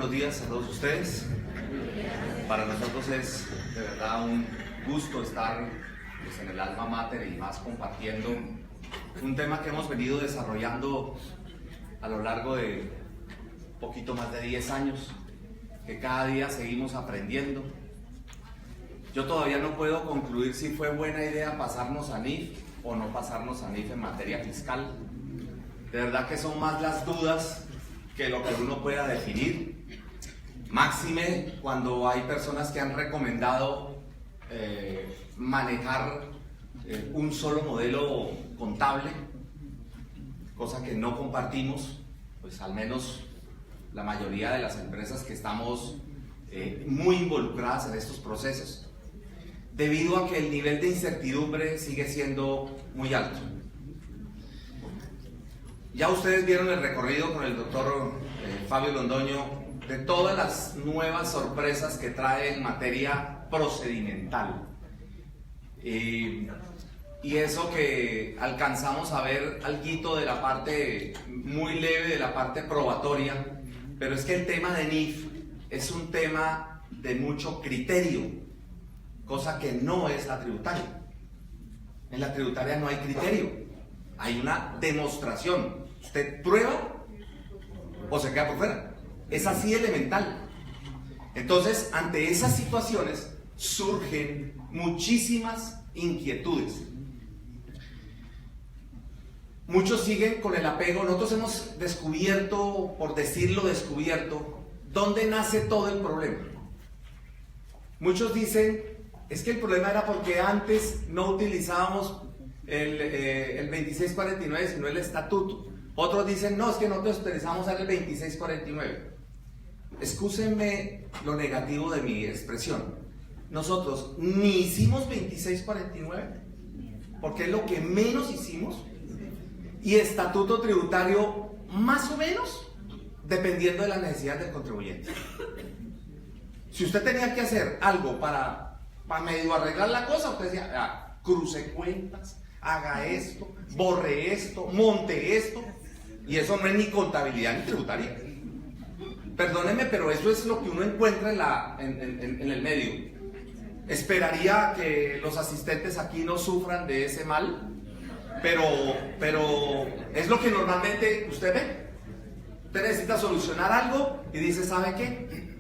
buenos días a todos ustedes. Para nosotros es de verdad un gusto estar pues, en el alma mater y más compartiendo un tema que hemos venido desarrollando a lo largo de poquito más de 10 años, que cada día seguimos aprendiendo. Yo todavía no puedo concluir si fue buena idea pasarnos a NIF o no pasarnos a NIF en materia fiscal. De verdad que son más las dudas que lo que uno pueda definir. Máxime cuando hay personas que han recomendado manejar un solo modelo contable, cosa que no compartimos, pues al menos la mayoría de las empresas que estamos muy involucradas en estos procesos, debido a que el nivel de incertidumbre sigue siendo muy alto. Ya ustedes vieron el recorrido con el doctor Fabio Londoño de todas las nuevas sorpresas que trae en materia procedimental. Y eso que alcanzamos a ver alguito de la parte muy leve de la parte probatoria, pero es que el tema de NIF es un tema de mucho criterio, cosa que no es la tributaria. En la tributaria no hay criterio, hay una demostración. Usted prueba o se queda por fuera. Es así elemental. Entonces, ante esas situaciones surgen muchísimas inquietudes. Muchos siguen con el apego. Nosotros hemos descubierto, por decirlo descubierto, dónde nace todo el problema. Muchos dicen, es que el problema era porque antes no utilizábamos el 2649, sino el estatuto. Otros dicen, no, es que nosotros utilizamos el 2649. Excúsenme lo negativo de mi expresión. Nosotros ni hicimos 2649, porque es lo que menos hicimos, y estatuto tributario más o menos, dependiendo de las necesidades del contribuyente. Si usted tenía que hacer algo para medio arreglar la cosa, usted decía, cruce cuentas, haga esto, borre esto, monte esto, y eso no es ni contabilidad ni tributaria. Perdónenme, pero eso es lo que uno encuentra en el medio. Esperaría que los asistentes aquí no sufran de ese mal, pero es lo que normalmente usted ve. Usted necesita solucionar algo y dice, ¿sabe qué?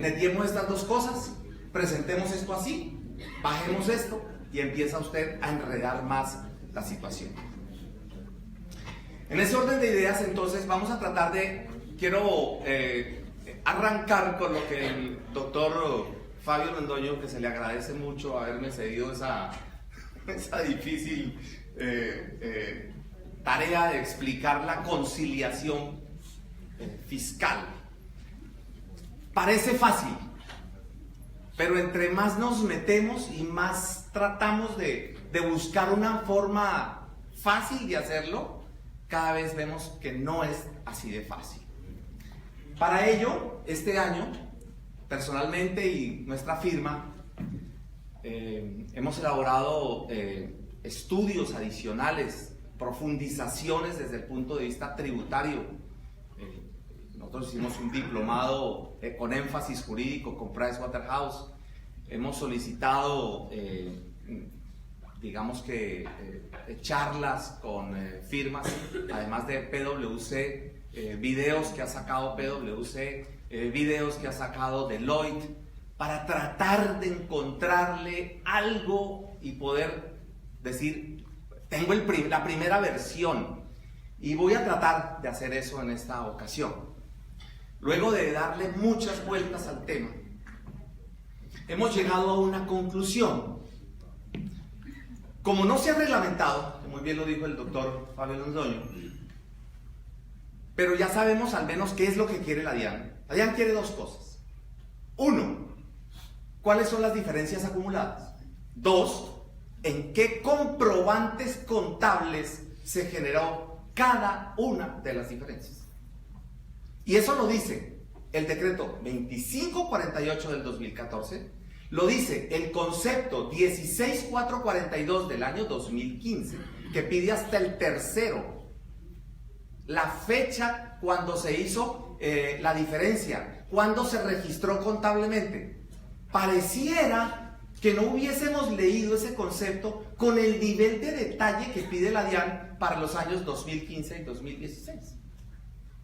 Netiemos estas dos cosas, presentemos esto así, bajemos esto, y empieza usted a enredar más la situación. En ese orden de ideas, entonces, vamos a tratar quiero arrancar con lo que el doctor Fabio Londoño, que se le agradece mucho haberme cedido esa difícil tarea de explicar la conciliación fiscal. Parece fácil, pero entre más nos metemos y más tratamos de buscar una forma fácil de hacerlo, cada vez vemos que no es así de fácil. Para ello, este año, personalmente y nuestra firma, hemos elaborado estudios adicionales, profundizaciones desde el punto de vista tributario. Nosotros hicimos un diplomado con énfasis jurídico con Pricewaterhouse. Hemos solicitado, digamos que, charlas con firmas, además de PwC, videos que ha sacado PwC, videos que ha sacado Deloitte, para tratar de encontrarle algo y poder decir, tengo la primera versión, y voy a tratar de hacer eso en esta ocasión. Luego de darle muchas vueltas al tema, hemos llegado a una conclusión. Como no se ha reglamentado, que muy bien lo dijo el doctor Fabio Londoño, pero ya sabemos al menos qué es lo que quiere la DIAN. La DIAN quiere dos cosas. Uno, ¿cuáles son las diferencias acumuladas? Dos, ¿en qué comprobantes contables se generó cada una de las diferencias? Y eso lo dice el decreto 2548 del 2014, lo dice el concepto 16442 del año 2015, que pide hasta el tercero la fecha cuando se hizo la diferencia? ¿Cuándo se registró contablemente? Pareciera que no hubiésemos leído ese concepto con el nivel de detalle que pide la DIAN para los años 2015 y 2016.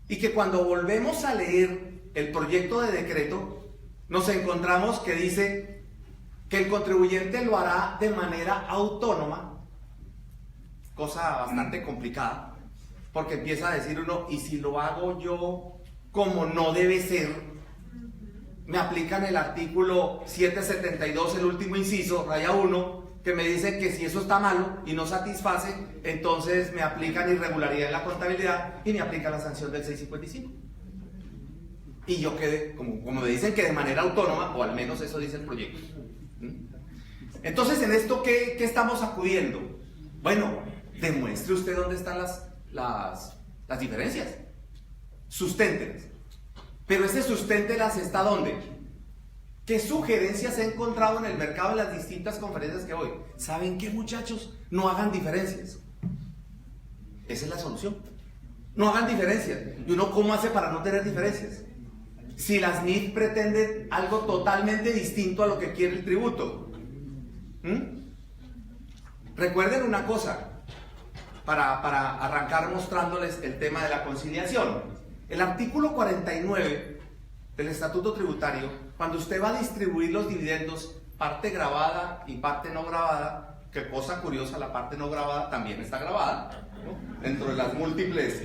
Y que cuando volvemos a leer el proyecto de decreto, nos encontramos que dice que el contribuyente lo hará de manera autónoma, cosa bastante complicada, porque empieza a decir uno, y si lo hago yo como no debe ser, me aplican el artículo 772, el último inciso, raya 1, que me dice que si eso está malo y no satisface, entonces me aplican irregularidad en la contabilidad y me aplican la sanción del 655. Y yo quedé, como me dicen que de manera autónoma, o al menos eso dice el proyecto. Entonces, ¿en esto qué estamos acudiendo? Bueno, demuestre usted dónde están las diferencias. Susténtelas. Pero ese susténtelas está ¿dónde? ¿Qué sugerencias he encontrado en el mercado en las distintas conferencias que voy? ¿Saben qué, muchachos? No hagan diferencias. Esa es la solución. No hagan diferencias. ¿Y uno cómo hace para no tener diferencias? Si las NIF pretenden algo totalmente distinto a lo que quiere el tributo. Recuerden una cosa, para arrancar mostrándoles el tema de la conciliación. El artículo 49 del Estatuto Tributario, cuando usted va a distribuir los dividendos, parte grabada y parte no grabada, que cosa curiosa, la parte no grabada también está grabada, ¿no? Dentro de las múltiples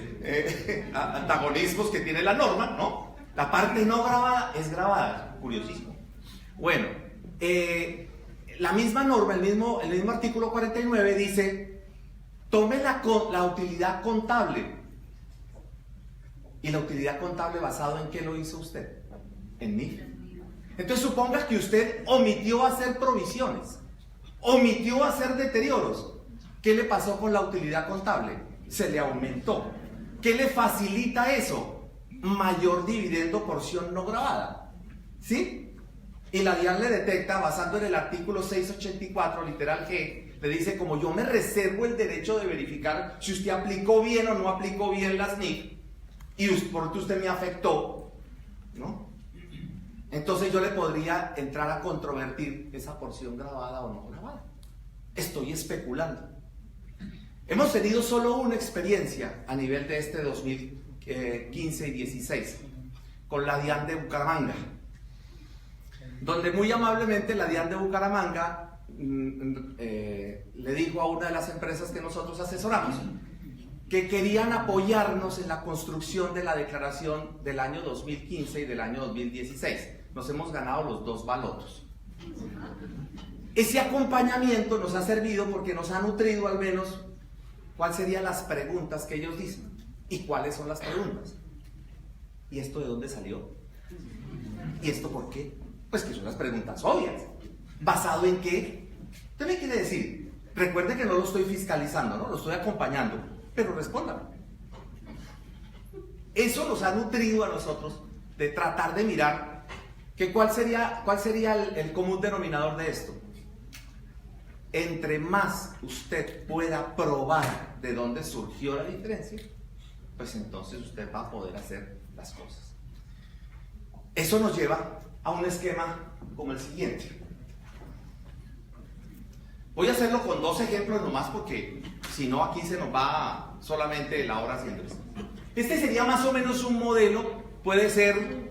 antagonismos que tiene la norma, ¿no? La parte no grabada es grabada, curiosísimo. Bueno, la misma norma, el mismo artículo 49 dice, tome la utilidad contable. ¿Y la utilidad contable basado en qué lo hizo usted? En NIF. Entonces suponga que usted omitió hacer provisiones, omitió hacer deterioros. ¿Qué le pasó con la utilidad contable? Se le aumentó. ¿Qué le facilita eso? Mayor dividendo porción no grabada. ¿Sí? Y la DIAN le detecta, basando en el artículo 684, literal G, le dice, como yo me reservo el derecho de verificar si usted aplicó bien o no aplicó bien las NIF, y por qué usted me afectó, ¿no? Entonces yo le podría entrar a controvertir esa porción grabada o no grabada. Estoy especulando. Hemos tenido solo una experiencia a nivel de este 2015 y 16 con la DIAN de Bucaramanga, donde muy amablemente la DIAN de Bucaramanga le dijo a una de las empresas que nosotros asesoramos que querían apoyarnos en la construcción de la declaración del año 2015 y del año 2016. Nos hemos ganado los dos balotos. Ese acompañamiento nos ha servido porque nos ha nutrido al menos cuáles serían las preguntas que ellos dicen y cuáles son las preguntas. ¿Y esto de dónde salió? ¿Y esto por qué? Pues que son las preguntas obvias. ¿Basado en qué? ¿Usted me quiere decir? Recuerde que no lo estoy fiscalizando, ¿no? Lo estoy acompañando. Pero respóndame. Eso nos ha nutrido a nosotros de tratar de mirar que cuál sería el común denominador de esto. Entre más usted pueda probar de dónde surgió la diferencia, pues entonces usted va a poder hacer las cosas. Eso nos lleva a un esquema como el siguiente. Voy a hacerlo con dos ejemplos nomás porque si no aquí se nos va solamente la hora haciendo esto. Este sería más o menos un modelo, puede ser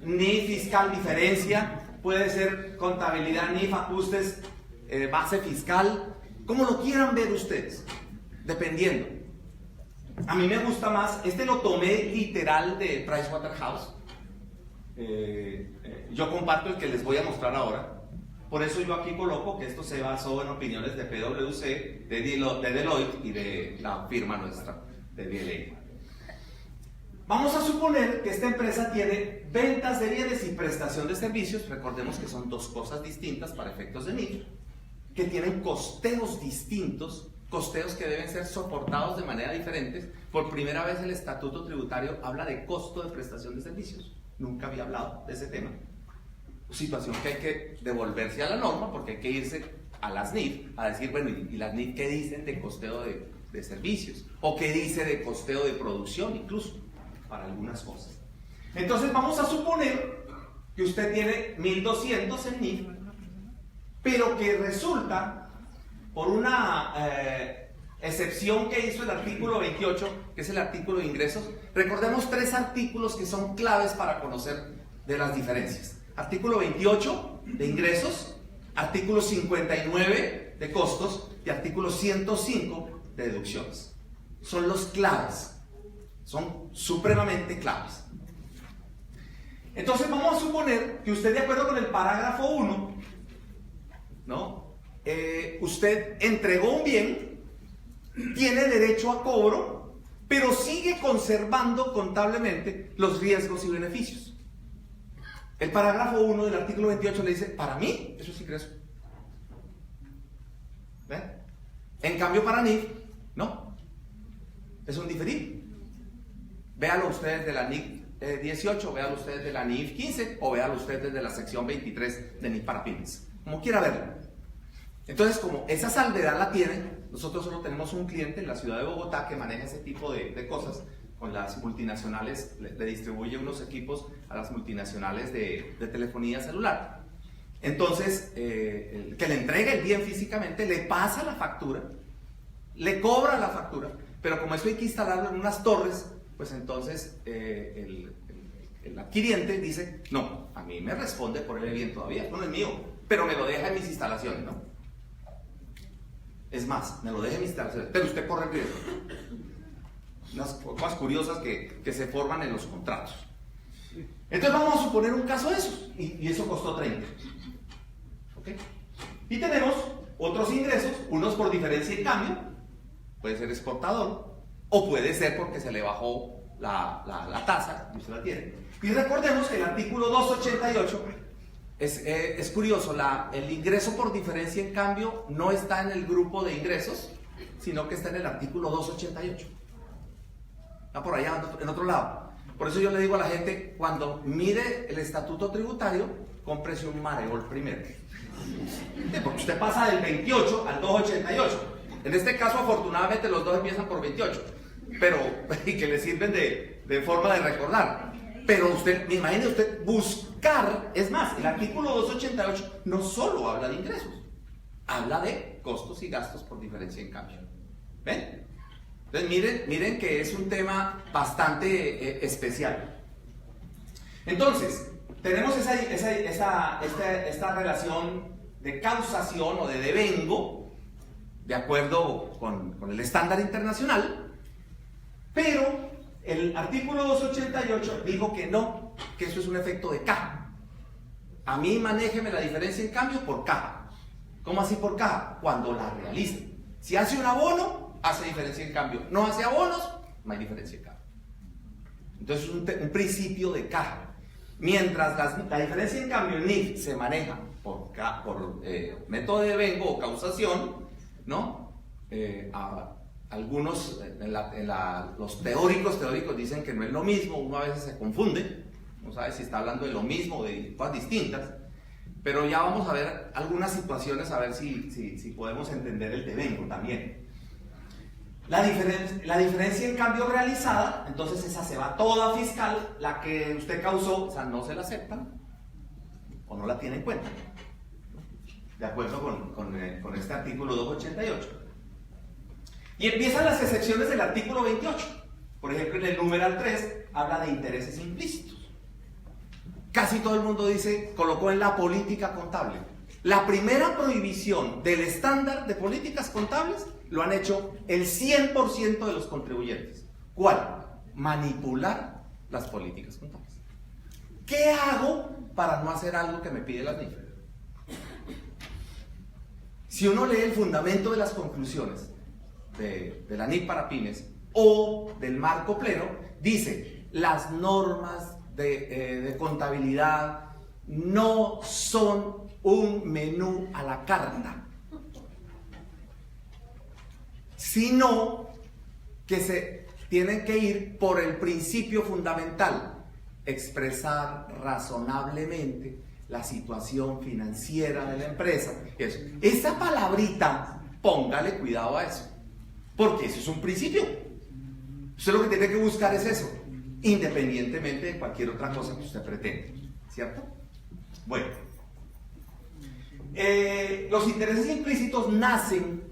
NIF fiscal diferencia, puede ser contabilidad NIF ajustes base fiscal, como lo quieran ver ustedes, dependiendo. A mí me gusta más, este lo tomé literal de Pricewaterhouse. Yo comparto el que les voy a mostrar ahora. Por eso yo aquí coloco que esto se basó en opiniones de PwC, de Deloitte y de la firma nuestra, de DLA. Vamos a suponer que esta empresa tiene ventas de bienes y prestación de servicios, recordemos que son dos cosas distintas para efectos de NIF, que tienen costeos distintos, costeos que deben ser soportados de manera diferente. Por primera vez el Estatuto Tributario habla de costo de prestación de servicios. Nunca había hablado de ese tema. Situación que hay que devolverse a la norma porque hay que irse a las NIF a decir, bueno, ¿y las NIF qué dicen de costeo de servicios? ¿O qué dice de costeo de producción incluso? Para algunas cosas. Entonces vamos a suponer que usted tiene 1200 en NIF, pero que resulta, por una excepción que hizo el artículo 28, que es el artículo de ingresos. Recordemos 3 artículos que son claves para conocer de las diferencias. Artículo 28 de ingresos, artículo 59 de costos y artículo 105 de deducciones. Son los claves, son supremamente claves. Entonces vamos a suponer que usted, de acuerdo con el parágrafo 1, ¿no? Usted entregó un bien, tiene derecho a cobro, pero sigue conservando contablemente los riesgos y beneficios. El parágrafo 1 del artículo 28 le dice, para mí, eso es ingreso. ¿Ven? En cambio, para NIF, no. Es un diferido. Véalo ustedes de la NIF 18, véalo ustedes de la NIF 15, o véalo ustedes de la sección 23 de NIF para pymes. Como quiera verlo. Entonces, como esa salvedad la tienen, nosotros solo tenemos un cliente en la ciudad de Bogotá que maneja ese tipo de cosas. Con las multinacionales, le distribuye unos equipos a las multinacionales de telefonía celular. Entonces, el que le entrega el bien físicamente, le pasa la factura, le cobra la factura, pero como eso hay que instalarlo en unas torres, pues entonces el adquiriente dice, no, a mí me responde por el bien todavía, no es mío, pero me lo deja en mis instalaciones, ¿no? Es más, me lo deja en mis instalaciones, pero usted corre el riesgo. Unas cosas curiosas que se forman en los contratos. Entonces vamos a suponer un caso de esos, y eso costó 30. ¿Okay? Y tenemos otros ingresos, unos por diferencia en cambio, puede ser exportador, o puede ser porque se le bajó la tasa, y usted la tiene. Y recordemos que el artículo 288 es curioso, el ingreso por diferencia en cambio no está en el grupo de ingresos, sino que está en el artículo 288. Está por allá, en otro lado. Por eso yo le digo a la gente, cuando mire el estatuto tributario, cómprese un Mareol primero. Porque usted pasa del 28 al 288. En este caso, afortunadamente, los dos empiezan por 28. Pero, y que le sirven de forma de recordar. Pero usted, imagine usted buscar, es más, el artículo 288 no solo habla de ingresos, habla de costos y gastos por diferencia en cambio. ¿Ven? Entonces miren que es un tema bastante especial. Entonces, tenemos esta relación de causación o de devengo, de acuerdo con el estándar internacional, pero el artículo 288 dijo que no, que eso es un efecto de caja. A mí manéjeme la diferencia en cambio por caja. ¿Cómo así por caja? Cuando la realice. Si hace un abono, hace diferencia en cambio. No hace abonos, no hay diferencia en cambio. Entonces es un principio de caja. Mientras la diferencia en cambio en NIF se maneja por método de devengo o causación, ¿no? Algunos, los teóricos dicen que no es lo mismo, uno a veces se confunde, no sabe si está hablando de lo mismo o de cosas distintas, pero ya vamos a ver algunas situaciones a ver si podemos entender el devengo también. La diferencia en cambio realizada, entonces esa se va toda fiscal, la que usted causó, o sea, no se la aceptan o no la tiene en cuenta, de acuerdo con este artículo 288. Y empiezan las excepciones del artículo 28. Por ejemplo, en el numeral 3 habla de intereses implícitos. Casi todo el mundo colocó en la política contable. La primera prohibición del estándar de políticas contables lo han hecho el 100% de los contribuyentes. ¿Cuál? Manipular las políticas contables. ¿Qué hago para no hacer algo que me pide la NIF? Si uno lee el fundamento de las conclusiones de la NIF para pymes o del marco pleno, dice, las normas de contabilidad no son un menú a la carta, sino que se tienen que ir por el principio fundamental, expresar razonablemente la situación financiera de la empresa. Eso. Esa palabrita, póngale cuidado a eso, porque eso es un principio. Usted lo que tiene que buscar es eso. independientemente de cualquier otra cosa que usted pretenda, ¿cierto? Bueno, los intereses implícitos nacen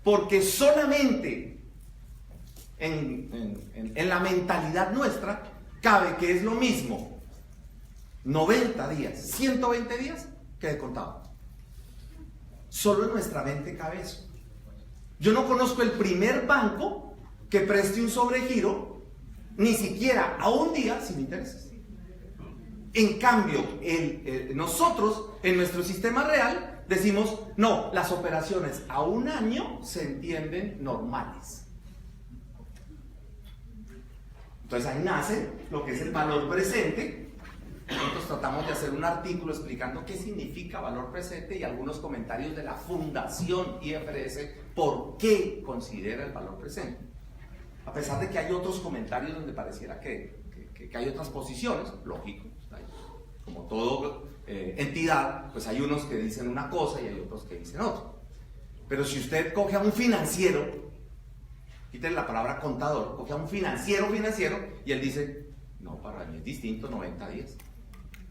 porque solamente en la mentalidad nuestra cabe que es lo mismo 90 días, 120 días que de contado. Solo en nuestra mente cabe eso. Yo no conozco el primer banco que preste un sobregiro ni siquiera a un día sin intereses. En cambio, nosotros en nuestro sistema real decimos, no, las operaciones a un año se entienden normales. Entonces ahí nace lo que es el valor presente. Nosotros tratamos de hacer un artículo explicando qué significa valor presente y algunos comentarios de la Fundación IFRS por qué considera el valor presente. A pesar de que hay otros comentarios donde pareciera que hay otras posiciones, lógico, como toda entidad, pues hay unos que dicen una cosa y hay otros que dicen otra. Pero si usted coge a un financiero, quítale la palabra contador, coge a un financiero y él dice, no, para mí es distinto 90 días.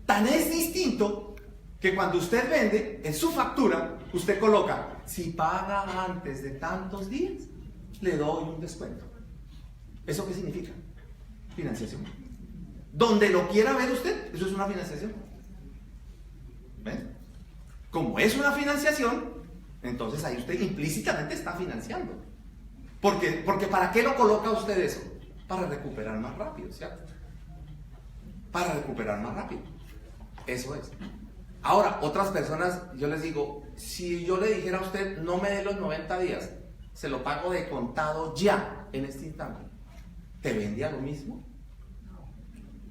Tan es distinto que cuando usted vende, en su factura, usted coloca, si paga antes de tantos días, le doy un descuento. ¿Eso qué significa? Financiación. Donde lo quiera ver usted, eso es una financiación. ¿Ven? Como es una financiación, entonces ahí usted implícitamente está financiando. Porque ¿para qué lo coloca usted eso? Para recuperar más rápido, ¿cierto? Para recuperar más rápido. Eso es. Ahora, otras personas, yo les digo, si yo le dijera a usted, no me dé los 90 días, se lo pago de contado ya, en este instante, ¿te vendía lo mismo?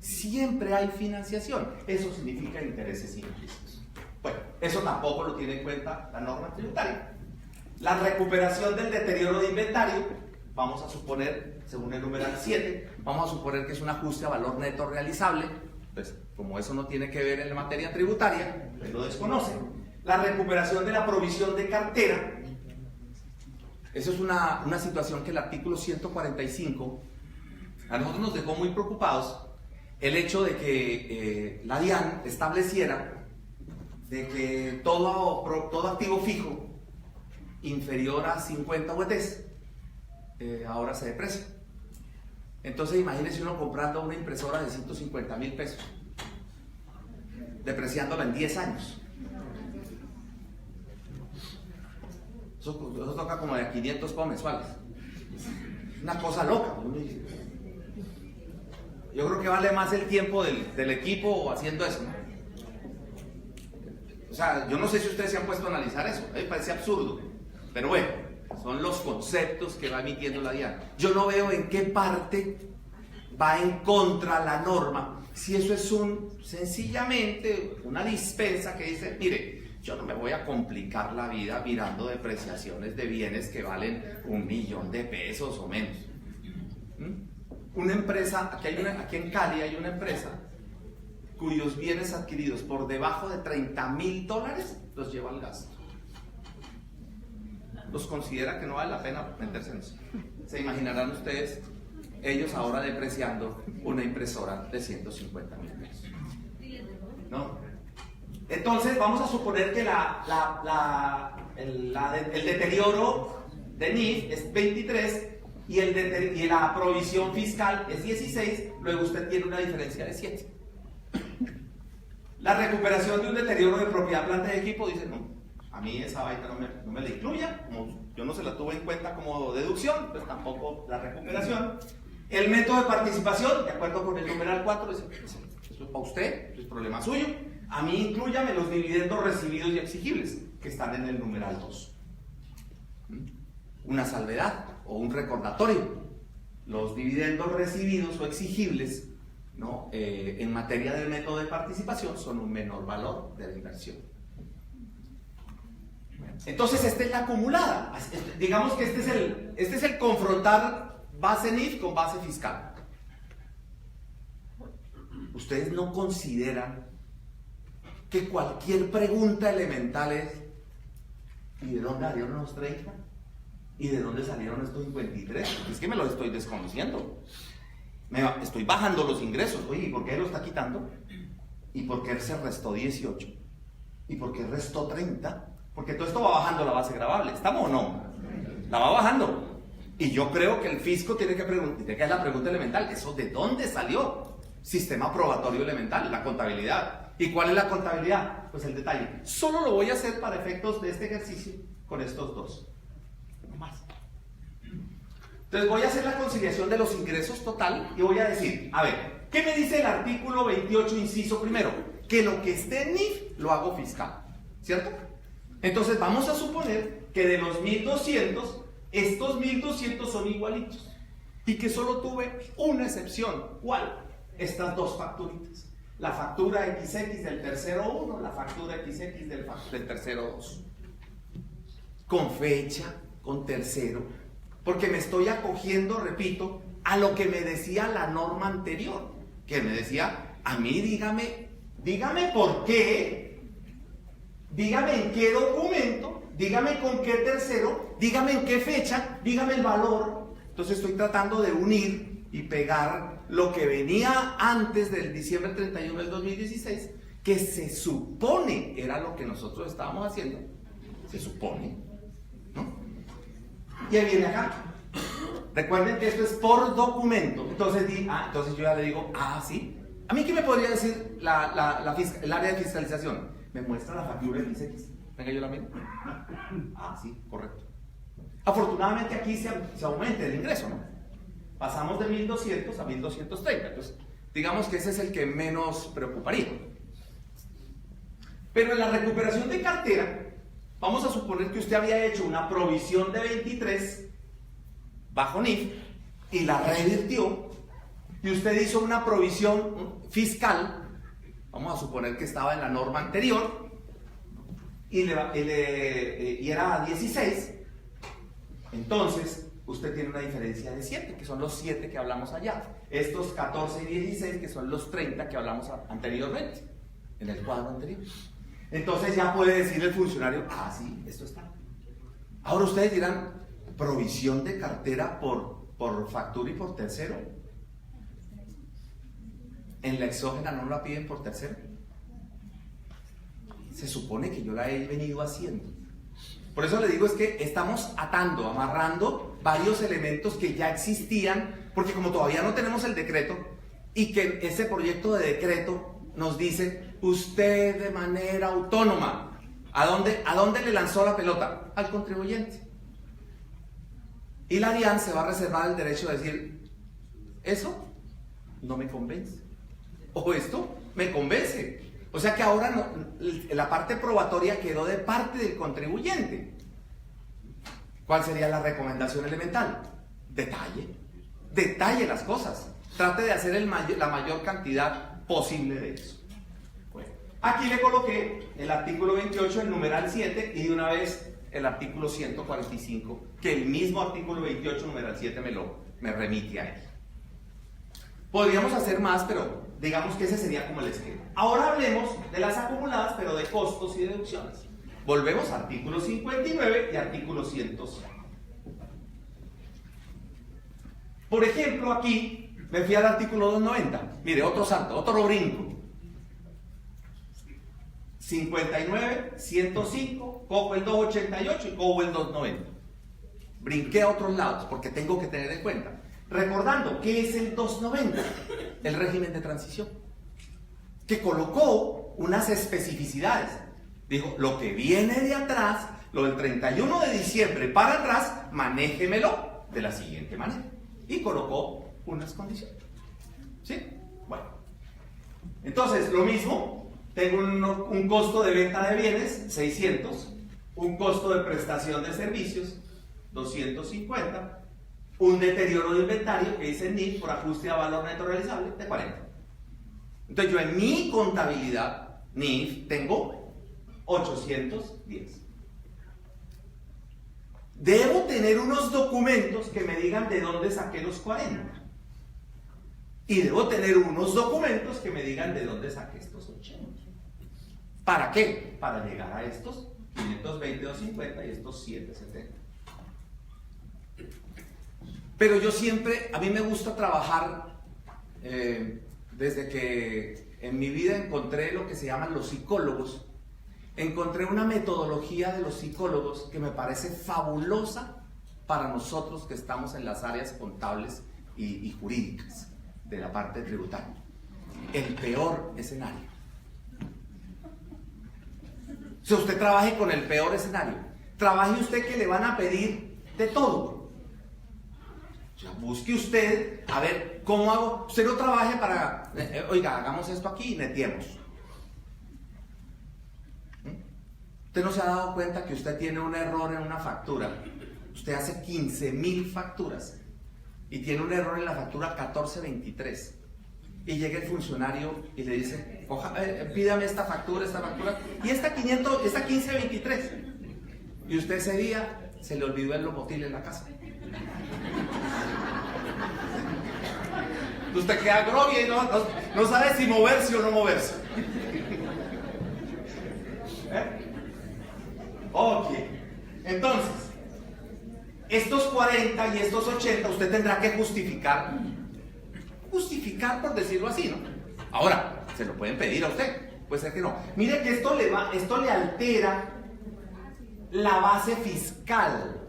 Siempre hay financiación. Eso significa intereses implícitos. Bueno, eso tampoco lo tiene en cuenta la norma tributaria. La recuperación del deterioro de inventario, vamos a suponer, según el numeral 7, vamos a suponer que es un ajuste a valor neto realizable. Pues, como eso no tiene que ver en la materia tributaria, pues lo desconocen. La recuperación de la provisión de cartera, eso es una situación que el artículo 145 a nosotros nos dejó muy preocupados. El hecho de que la DIAN estableciera de que todo activo fijo inferior a 50 UETs ahora se deprecia. Entonces imagínense uno comprando una impresora de 150,000 pesos, depreciándola en 10 años. Eso toca como de 500 pesos mensuales. Una cosa loca. Yo creo que vale más el tiempo del equipo haciendo eso, ¿no? O sea, yo no sé si ustedes se han puesto a analizar eso, a mí me parece absurdo, pero bueno, son los conceptos que va emitiendo la DIAN. Yo no veo en qué parte va en contra la norma, si eso es sencillamente una dispensa que dice, mire, yo no me voy a complicar la vida mirando depreciaciones de bienes que valen 1.000.000 de pesos o menos. Una empresa, aquí en Cali hay una empresa cuyos bienes adquiridos por debajo de $30,000 los lleva al gasto. Los considera que no vale la pena meterse en eso. Se imaginarán ustedes, ellos ahora depreciando una impresora de 150,000 pesos. ¿No? Entonces vamos a suponer que el deterioro de NIF es 23 y la provisión fiscal es 16, luego usted tiene una diferencia de 7. La recuperación de un deterioro de propiedad, planta y equipo, dice, no, a mí esa vaina no me la incluya, como yo no se la tuve en cuenta como deducción, pues tampoco la recuperación. El método de participación, de acuerdo con el numeral 4, dice, eso es para usted, es problema suyo. A mí inclúyame los dividendos recibidos y exigibles, que están en el numeral 2. Una salvedad o un recordatorio. Los dividendos recibidos o exigibles, ¿no? En materia del método de participación son un menor valor de la inversión. Entonces esta es la acumulada. Digamos que este es el confrontar base NIF con base fiscal. ¿Ustedes no consideran que cualquier pregunta elemental es ¿y de dónde salieron los 30? ¿Y de dónde salieron estos 53? Es que me lo estoy desconociendo. Estoy bajando los ingresos. Oye, ¿y por qué él lo está quitando? ¿Y por qué él se restó 18? ¿Y por qué restó 30? Porque todo esto va bajando la base gravable. ¿Estamos o no? La va bajando. Y yo creo que el fisco tiene que preguntar, que es la pregunta elemental, ¿eso de dónde salió? Sistema probatorio elemental, la contabilidad. ¿Y cuál es la contabilidad? Pues el detalle. Solo lo voy a hacer para efectos de este ejercicio con estos dos. No más. Entonces voy a hacer la conciliación de los ingresos total y voy a decir, a ver, ¿qué me dice el artículo 28, inciso primero? Que lo que esté en NIF lo hago fiscal, ¿cierto? Entonces vamos a suponer que de los 1200, estos 1200 son igualitos y que solo tuve una excepción. ¿Cuál? Estas dos facturitas. La factura XX del tercero 1, la factura XX del tercero 2. Con fecha, con tercero, porque me estoy acogiendo, repito, a lo que me decía la norma anterior, que me decía, a mí dígame por qué, dígame en qué documento, dígame con qué tercero, dígame en qué fecha, dígame el valor. Entonces estoy tratando de unir y pegar lo que venía antes del diciembre 31 del 2016, que se supone era lo que nosotros estábamos haciendo, se supone, ¿no? Y ahí viene acá. Recuerden que esto es por documento. Entonces yo ya le digo, sí. ¿A mí qué me podría decir el área de fiscalización? Me muestra la factura XX. Venga, yo la miro. Sí, correcto. Afortunadamente aquí se aumenta el ingreso, ¿no? Pasamos de 1200 a 1230. Entonces, digamos que ese es el que menos preocuparía. Pero en la recuperación de cartera, vamos a suponer que usted había hecho una provisión de 23 bajo NIF y la revirtió, y usted hizo una provisión fiscal, vamos a suponer que estaba en la norma anterior y era 16, entonces usted tiene una diferencia de 7, que son los 7 que hablamos allá, estos 14 y 16 que son los 30 que hablamos anteriormente, en el cuadro anterior. Entonces ya puede decir el funcionario, sí, esto está. Ahora ustedes dirán, provisión de cartera por factura y por tercero. En la exógena no la piden por tercero. Se supone que yo la he venido haciendo. Por eso le digo, es que estamos amarrando varios elementos que ya existían, porque como todavía no tenemos el decreto, y que ese proyecto de decreto nos dice, usted de manera autónoma, ¿a dónde le lanzó la pelota? Al contribuyente. Y la DIAN se va a reservar el derecho de decir, eso no me convence, o esto me convence. O sea que ahora la parte probatoria quedó de parte del contribuyente. ¿Cuál sería la recomendación elemental? Detalle las cosas. Trate de hacer la mayor cantidad posible de eso. Bueno, aquí le coloqué el artículo 28, el numeral 7, y de una vez el artículo 145, que el mismo artículo 28, numeral 7 me remite a él. Podríamos hacer más, pero digamos que ese sería como el esquema. Ahora hablemos de las acumuladas, pero de costos y deducciones. Volvemos a artículo 59 y artículo 105. Por ejemplo, aquí me fui al artículo 290. Mire, otro santo, otro brinco. 59, 105, cojo el 288 y cojo el 290. Brinqué a otros lados porque tengo que tener en cuenta. Recordando, ¿qué es el 290? El régimen de transición, que colocó unas especificidades. Dijo, lo que viene de atrás, lo del 31 de diciembre para atrás, manéjemelo de la siguiente manera. Y colocó unas condiciones. ¿Sí? Bueno. Entonces, lo mismo. Tengo un costo de venta de bienes, 600, un costo de prestación de servicios, 250, un deterioro de inventario que dice NIF por ajuste a valor neto realizable de 40. Entonces yo en mi contabilidad NIF tengo 810. Debo tener unos documentos que me digan de dónde saqué los 40. Y debo tener unos documentos que me digan de dónde saqué estos 80. ¿Para qué? Para llegar a estos 520.250 y estos 770. Pero yo siempre, a mí me gusta trabajar desde que en mi vida encontré lo que se llaman los psicólogos, encontré una metodología de los psicólogos que me parece fabulosa para nosotros que estamos en las áreas contables y jurídicas de la parte tributaria. El peor escenario. Si usted trabaje con el peor escenario, trabaje usted que le van a pedir de todo. O sea, busque usted, a ver, ¿cómo hago? Usted no trabaje para, oiga, hagamos esto aquí y netiemos. Usted no se ha dado cuenta que usted tiene un error en una factura. Usted hace 15.000 facturas y tiene un error en la factura 1423. Y llega el funcionario y le dice, pídame esta factura y esta 1523. Y usted ese día se le olvidó el lomotil en la casa. Usted queda groggy y no sabe si moverse o no moverse. Ok, entonces, estos 40 y estos 80 usted tendrá que justificar por decirlo así, ¿no? Ahora, se lo pueden pedir a usted, puede ser que no. Mire que esto le altera la base fiscal,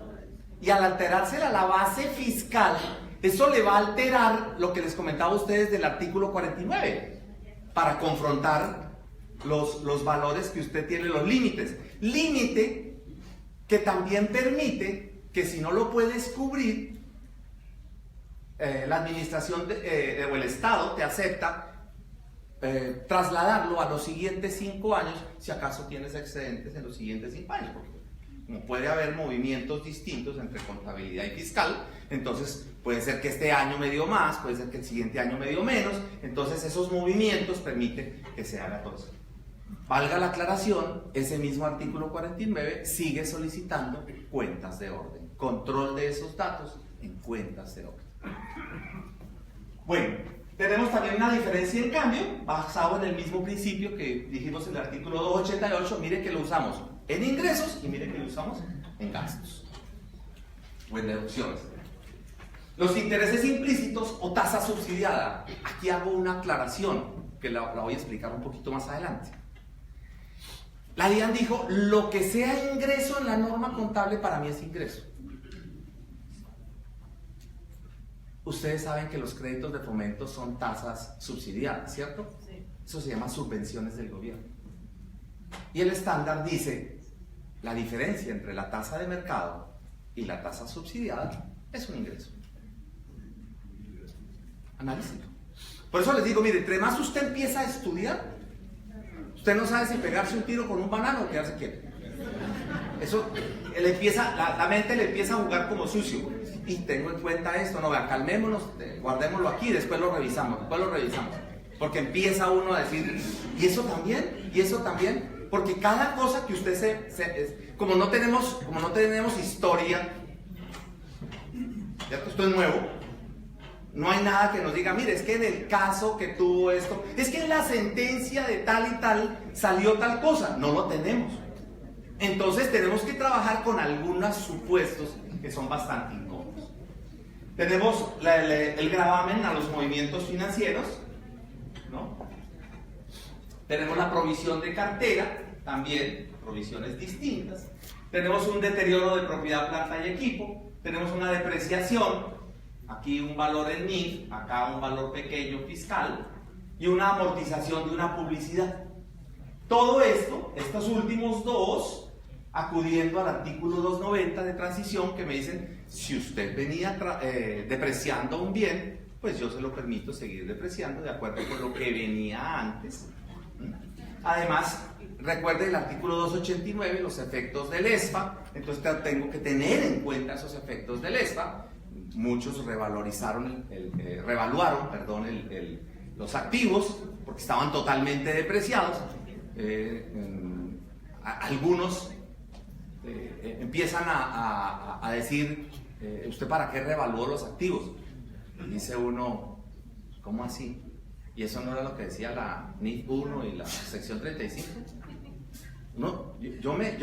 y al alterársela la base fiscal, eso le va a alterar lo que les comentaba a ustedes del artículo 49, para confrontar los valores que usted tiene, los límites. Límite que también permite que si no lo puedes cubrir, la administración o el Estado te acepta trasladarlo a los siguientes 5 años, si acaso tienes excedentes en los siguientes 5 años, porque como puede haber movimientos distintos entre contabilidad y fiscal, entonces puede ser que este año me dio más, puede ser que el siguiente año me dio menos, entonces esos movimientos permiten que se haga todo eso. Valga la aclaración, ese mismo artículo 49 sigue solicitando cuentas de orden, control de esos datos en cuentas de orden. Bueno, tenemos también una diferencia en cambio, basado en el mismo principio que dijimos en el artículo 288, mire que lo usamos en ingresos y mire que lo usamos en gastos o en deducciones. Los intereses implícitos o tasa subsidiada, aquí hago una aclaración que la voy a explicar un poquito más adelante. La DIAN dijo, lo que sea ingreso en la norma contable para mí es ingreso. Ustedes saben que los créditos de fomento son tasas subsidiadas, ¿cierto? Sí. Eso se llama subvenciones del gobierno. Y el estándar dice, la diferencia entre la tasa de mercado y la tasa subsidiada es un ingreso. Analícelo. Por eso les digo, mire, entre más usted empieza a estudiar, usted no sabe si pegarse un tiro con un banano o quedarse quieto. Eso, la mente le empieza a jugar como sucio. Y tengo en cuenta esto, no, vea, calmémonos, guardémoslo aquí, después lo revisamos, porque empieza uno a decir, y eso también, porque cada cosa que usted como no tenemos historia, ¿cierto? Esto es nuevo, no hay nada que nos diga, mire, es que en el caso que tuvo esto, es que en la sentencia de tal y tal salió tal cosa, no lo tenemos. Entonces tenemos que trabajar con algunos supuestos que son bastante incómodos. Tenemos el gravamen a los movimientos financieros, ¿no? Tenemos la provisión de cartera, también provisiones distintas. Tenemos un deterioro de propiedad, planta y equipo. Tenemos una depreciación, aquí un valor en NIF, acá un valor pequeño fiscal, y una amortización de una publicidad. Todo esto, estos últimos dos, acudiendo al artículo 290 de transición, que me dicen, si usted venía depreciando un bien, pues yo se lo permito seguir depreciando de acuerdo con lo que venía antes. Además, recuerde el artículo 289, los efectos del ESFA, entonces tengo que tener en cuenta esos efectos del ESFA. Muchos revaluaron los activos porque estaban totalmente depreciados. Algunos empiezan a decir, ¿usted para qué revaluó los activos? Y dice uno, ¿cómo así? ¿Y eso no era lo que decía la NIF 1 y la sección 35? No, yo me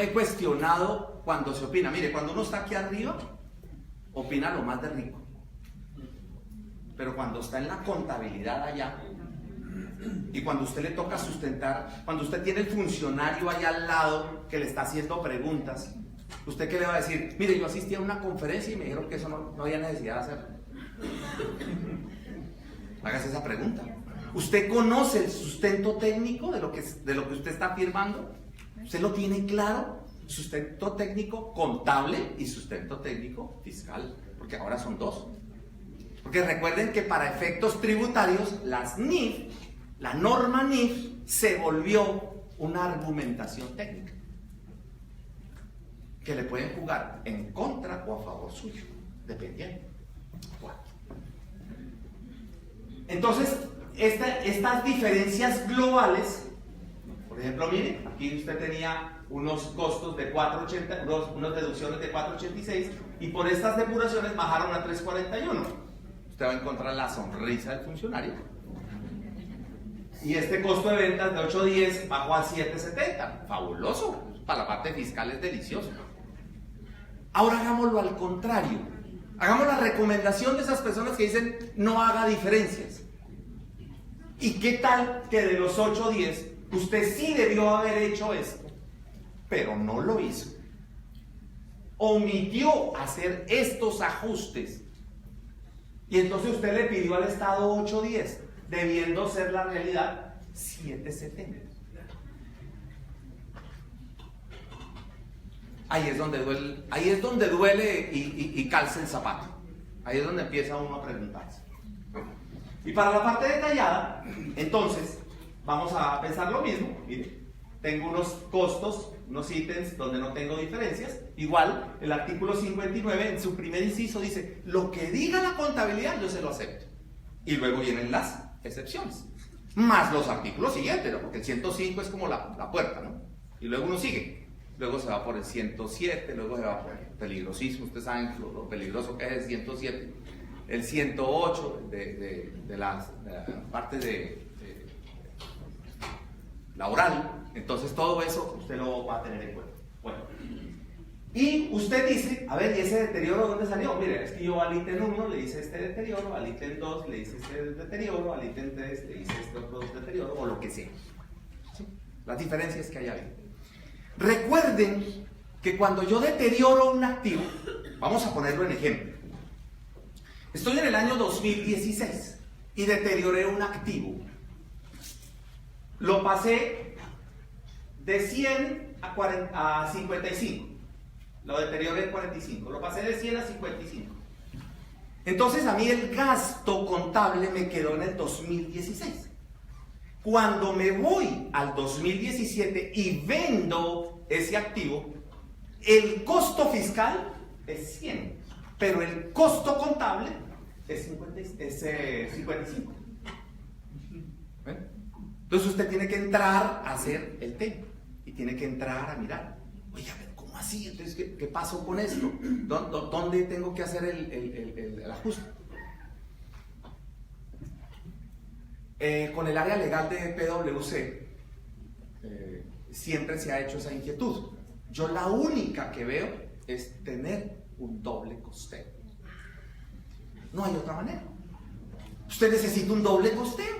he cuestionado cuando se opina. Mire, cuando uno está aquí arriba, opina lo más de rico. pero cuando está en la contabilidad allá, y cuando usted le toca sustentar, cuando usted tiene el funcionario allá al lado que le está haciendo preguntas, ¿usted qué le va a decir? Mire, yo asistí a una conferencia y me dijeron que eso no había necesidad de hacerlo. Hágase esa pregunta. ¿Usted conoce el sustento técnico de lo que usted está afirmando? ¿Usted lo tiene claro? Sustento técnico contable y sustento técnico fiscal, porque ahora son dos. Porque recuerden que para efectos tributarios, las NIF, la norma NIF, se volvió una argumentación técnica que le pueden jugar en contra o a favor suyo, dependiendo. Bueno. Entonces, estas diferencias globales, por ejemplo, mire, aquí usted tenía unos costos de 4.80, unas deducciones de 4.86 y por estas depuraciones bajaron a 3.41. Usted va a encontrar la sonrisa del funcionario. Y este costo de ventas de 8.10 bajó a 7.70. Fabuloso. Para la parte fiscal es delicioso. Ahora hagámoslo al contrario. Hagamos la recomendación de esas personas que dicen no haga diferencias. ¿Y qué tal que de los 8.10 usted sí debió haber hecho esto, pero no lo hizo? Omitió hacer estos ajustes. Y entonces usted le pidió al Estado 8.10, debiendo ser la realidad 7.70. Ahí es donde duele y calza el zapato. Ahí es donde empieza uno a preguntarse. Y para la parte detallada, entonces, vamos a pensar lo mismo. Mire, tengo unos costos, unos ítems donde no tengo diferencias. Igual, el artículo 59, en su primer inciso, dice, lo que diga la contabilidad, yo se lo acepto. Y luego vienen las excepciones. Más los artículos siguientes, ¿no? Porque el 105 es como la puerta, ¿no? Y luego uno sigue. Luego se va por el 107, luego se va por el peligrosismo. Ustedes saben lo peligroso que es el 107. El 108 de las partes laboral. Entonces todo eso usted lo va a tener en cuenta. Bueno, y usted dice, a ver, ¿y ese deterioro dónde salió? Mire, es que yo al ítem 1 le hice este deterioro, al ítem 2 le hice este deterioro, al ítem 3 le hice este otro deterioro, o lo que sea. ¿Sí? Las diferencias que hay ahí. Recuerden que cuando yo deterioro un activo, vamos a ponerlo en ejemplo. Estoy en el año 2016 y deterioré un activo. Lo pasé de 100 a 55. Lo deterioré en 45. Lo pasé de 100 a 55. Entonces a mí el gasto contable me quedó en el 2016. Cuando me voy al 2017 y vendo ese activo, el costo fiscal es 100, pero el costo contable es 55. ¿Ven? Entonces usted tiene que entrar a hacer el tema y tiene que entrar a mirar. Oye, a ver, ¿cómo así? Entonces, ¿qué pasó con esto? ¿Dónde tengo que hacer el ajuste? Con el área legal de PwC siempre se ha hecho esa inquietud. Yo la única que veo es tener un doble costeo. No hay otra manera. Usted necesita un doble costeo.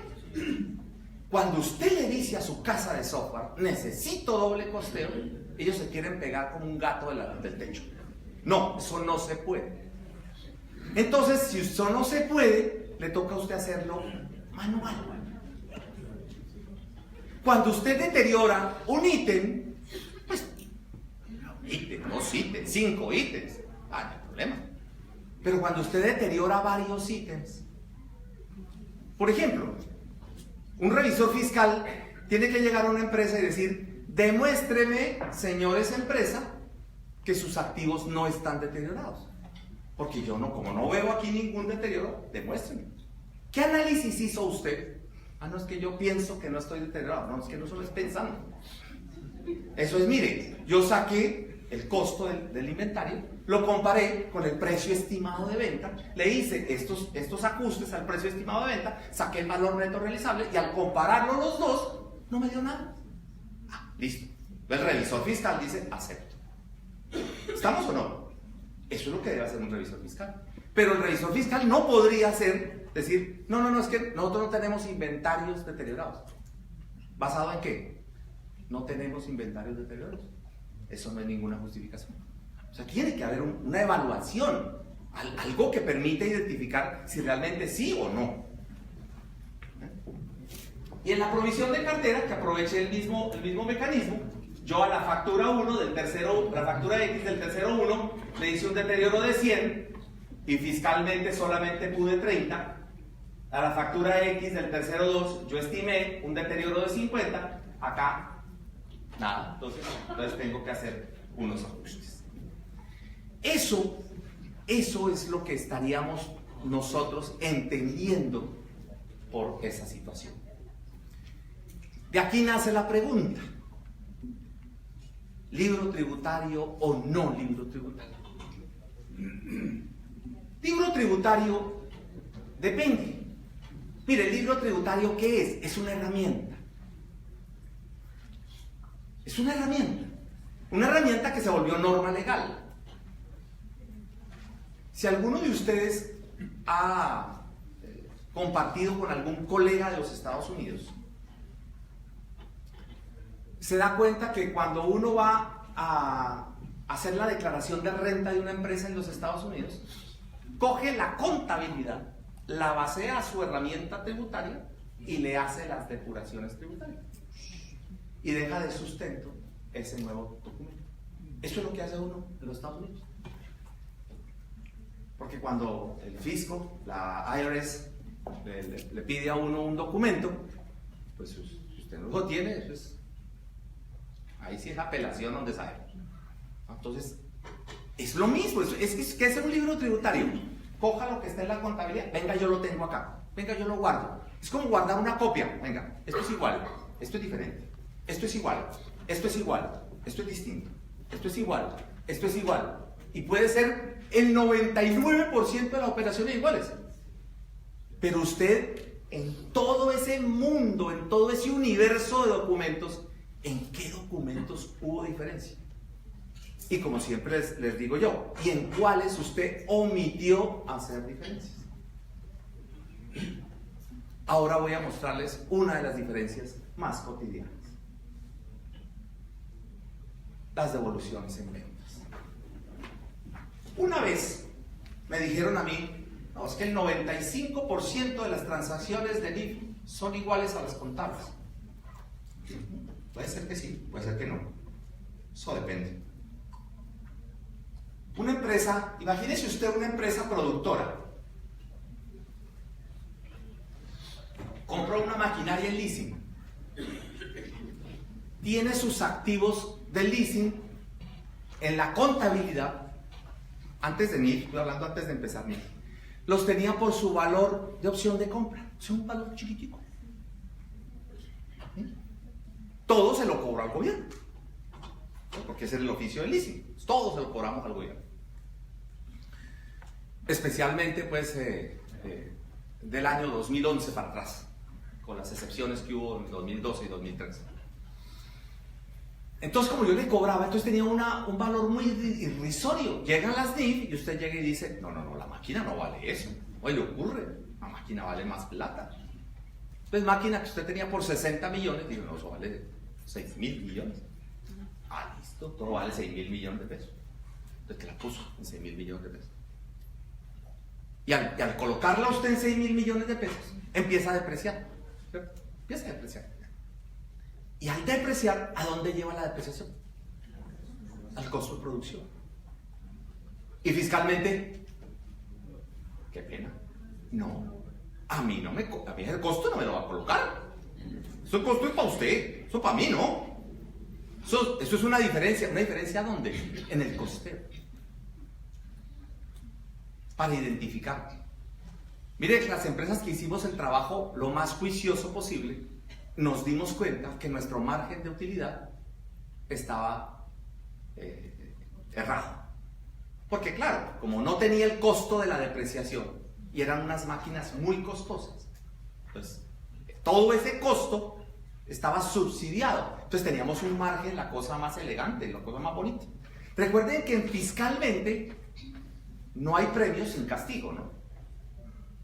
Cuando usted le dice a su casa de software, necesito doble costeo, ellos se quieren pegar como un gato del techo. No, eso no se puede. Entonces, si eso no se puede, le toca a usted hacerlo manual. Cuando usted deteriora un ítem, pues, un ítem, 2 ítems, 5 ítems, no hay problema. Pero cuando usted deteriora varios ítems, por ejemplo, un revisor fiscal tiene que llegar a una empresa y decir, demuéstreme, señores empresa, que sus activos no están deteriorados. Porque yo no, como no veo aquí ningún deterioro, demuéstreme. ¿Qué análisis hizo usted? Ah, no, es que yo pienso que no estoy deteriorado. No, es que no solo es pensando. Eso es, mire, yo saqué el costo del inventario, lo comparé con el precio estimado de venta, le hice estos ajustes al precio estimado de venta, saqué el valor neto realizable y al compararlo los dos, no me dio nada. Ah, listo. El revisor fiscal dice, acepto. ¿Estamos o no? Eso es lo que debe hacer un revisor fiscal. Pero el revisor fiscal no podría hacer decir, no, es que nosotros no tenemos inventarios deteriorados. ¿Basado en qué? No tenemos inventarios deteriorados. Eso no es ninguna justificación. O sea, tiene que haber una evaluación, algo que permita identificar si realmente sí o no. Y en la provisión de cartera, que aproveche el mismo mecanismo, yo a la factura 1 del tercero, la factura X del tercero 1, le hice un deterioro de 100 y fiscalmente solamente pude 30. A la factura X del tercero 2, yo estimé un deterioro de 50. Acá, nada. Entonces tengo que hacer unos ajustes. Eso es lo que estaríamos nosotros entendiendo por esa situación. De aquí nace la pregunta: ¿libro tributario o no libro tributario? Libro tributario depende. Mire, el libro tributario, ¿qué es? Es una herramienta. Es una herramienta. Una herramienta que se volvió norma legal. Si alguno de ustedes ha compartido con algún colega de los Estados Unidos, se da cuenta que cuando uno va a hacer la declaración de renta de una empresa en los Estados Unidos, coge la contabilidad, la basea a su herramienta tributaria y le hace las depuraciones tributarias. Y deja de sustento ese nuevo documento. Eso es lo que hace uno en los Estados Unidos. Porque cuando el fisco, la IRS, le pide a uno un documento, pues si usted no lo tiene, eso es, ahí sí es apelación donde sabemos. Entonces, es lo mismo. Es que es un libro tributario. Coja lo que está en la contabilidad. Venga, yo lo tengo acá. Venga, yo lo guardo. Es como guardar una copia. Venga, esto es igual. Esto es diferente. Esto es igual. Esto es igual. Esto es distinto. Esto es igual. Esto es igual. Y puede ser el 99% de las operaciones iguales. Pero usted, en todo ese mundo, en todo ese universo de documentos, ¿en qué documentos hubo diferencia? Y como siempre les digo yo, ¿y en cuáles usted omitió hacer diferencias? Ahora voy a mostrarles una de las diferencias más cotidianas: las devoluciones en ventas. Una vez me dijeron a mí, no, es que el 95% de las transacciones de NIF son iguales a las contables. Puede ser que sí, puede ser que no. Eso depende. Una empresa, imagínese usted una empresa productora. Compró una maquinaria en leasing. Tiene sus activos de leasing en la contabilidad. Antes de NIF, estoy hablando antes de empezar NIF. Los tenía por su valor de opción de compra. Es un valor chiquitico. Todo se lo cobró al gobierno. Porque ese es el oficio del leasing. Todo se lo cobramos al gobierno. Especialmente pues del año 2011 para atrás, con las excepciones que hubo en 2012 y 2013. Entonces, como yo le cobraba, entonces tenía un valor muy irrisorio. Llegan las NIF y usted llega y dice, no, la máquina no vale eso. Oye, le ocurre, la máquina vale más plata. Entonces, máquina que usted tenía por 60 millones, digo, no, eso vale 6.000 millones. Ah, listo, todo vale 6.000 millones de pesos. Entonces, ¿qué la puso? En 6.000 millones de pesos. Y al colocarla usted en 6.000 millones de pesos, empieza a depreciar. ¿Cierto? Empieza a depreciar. Y al depreciar, ¿a dónde lleva la depreciación? Al costo de producción. Y fiscalmente, qué pena. No, a mí el costo no me lo va a colocar. Eso el costo es para usted, eso para mí no. Eso es una diferencia ¿dónde? En el costeo. Para identificar. Mire, las empresas que hicimos el trabajo lo más juicioso posible, nos dimos cuenta que nuestro margen de utilidad estaba errado. Porque claro, como no tenía el costo de la depreciación y eran unas máquinas muy costosas, pues todo ese costo estaba subsidiado. Entonces teníamos un margen, la cosa más elegante, la cosa más bonita. Recuerden que fiscalmente no hay premio sin castigo, ¿no?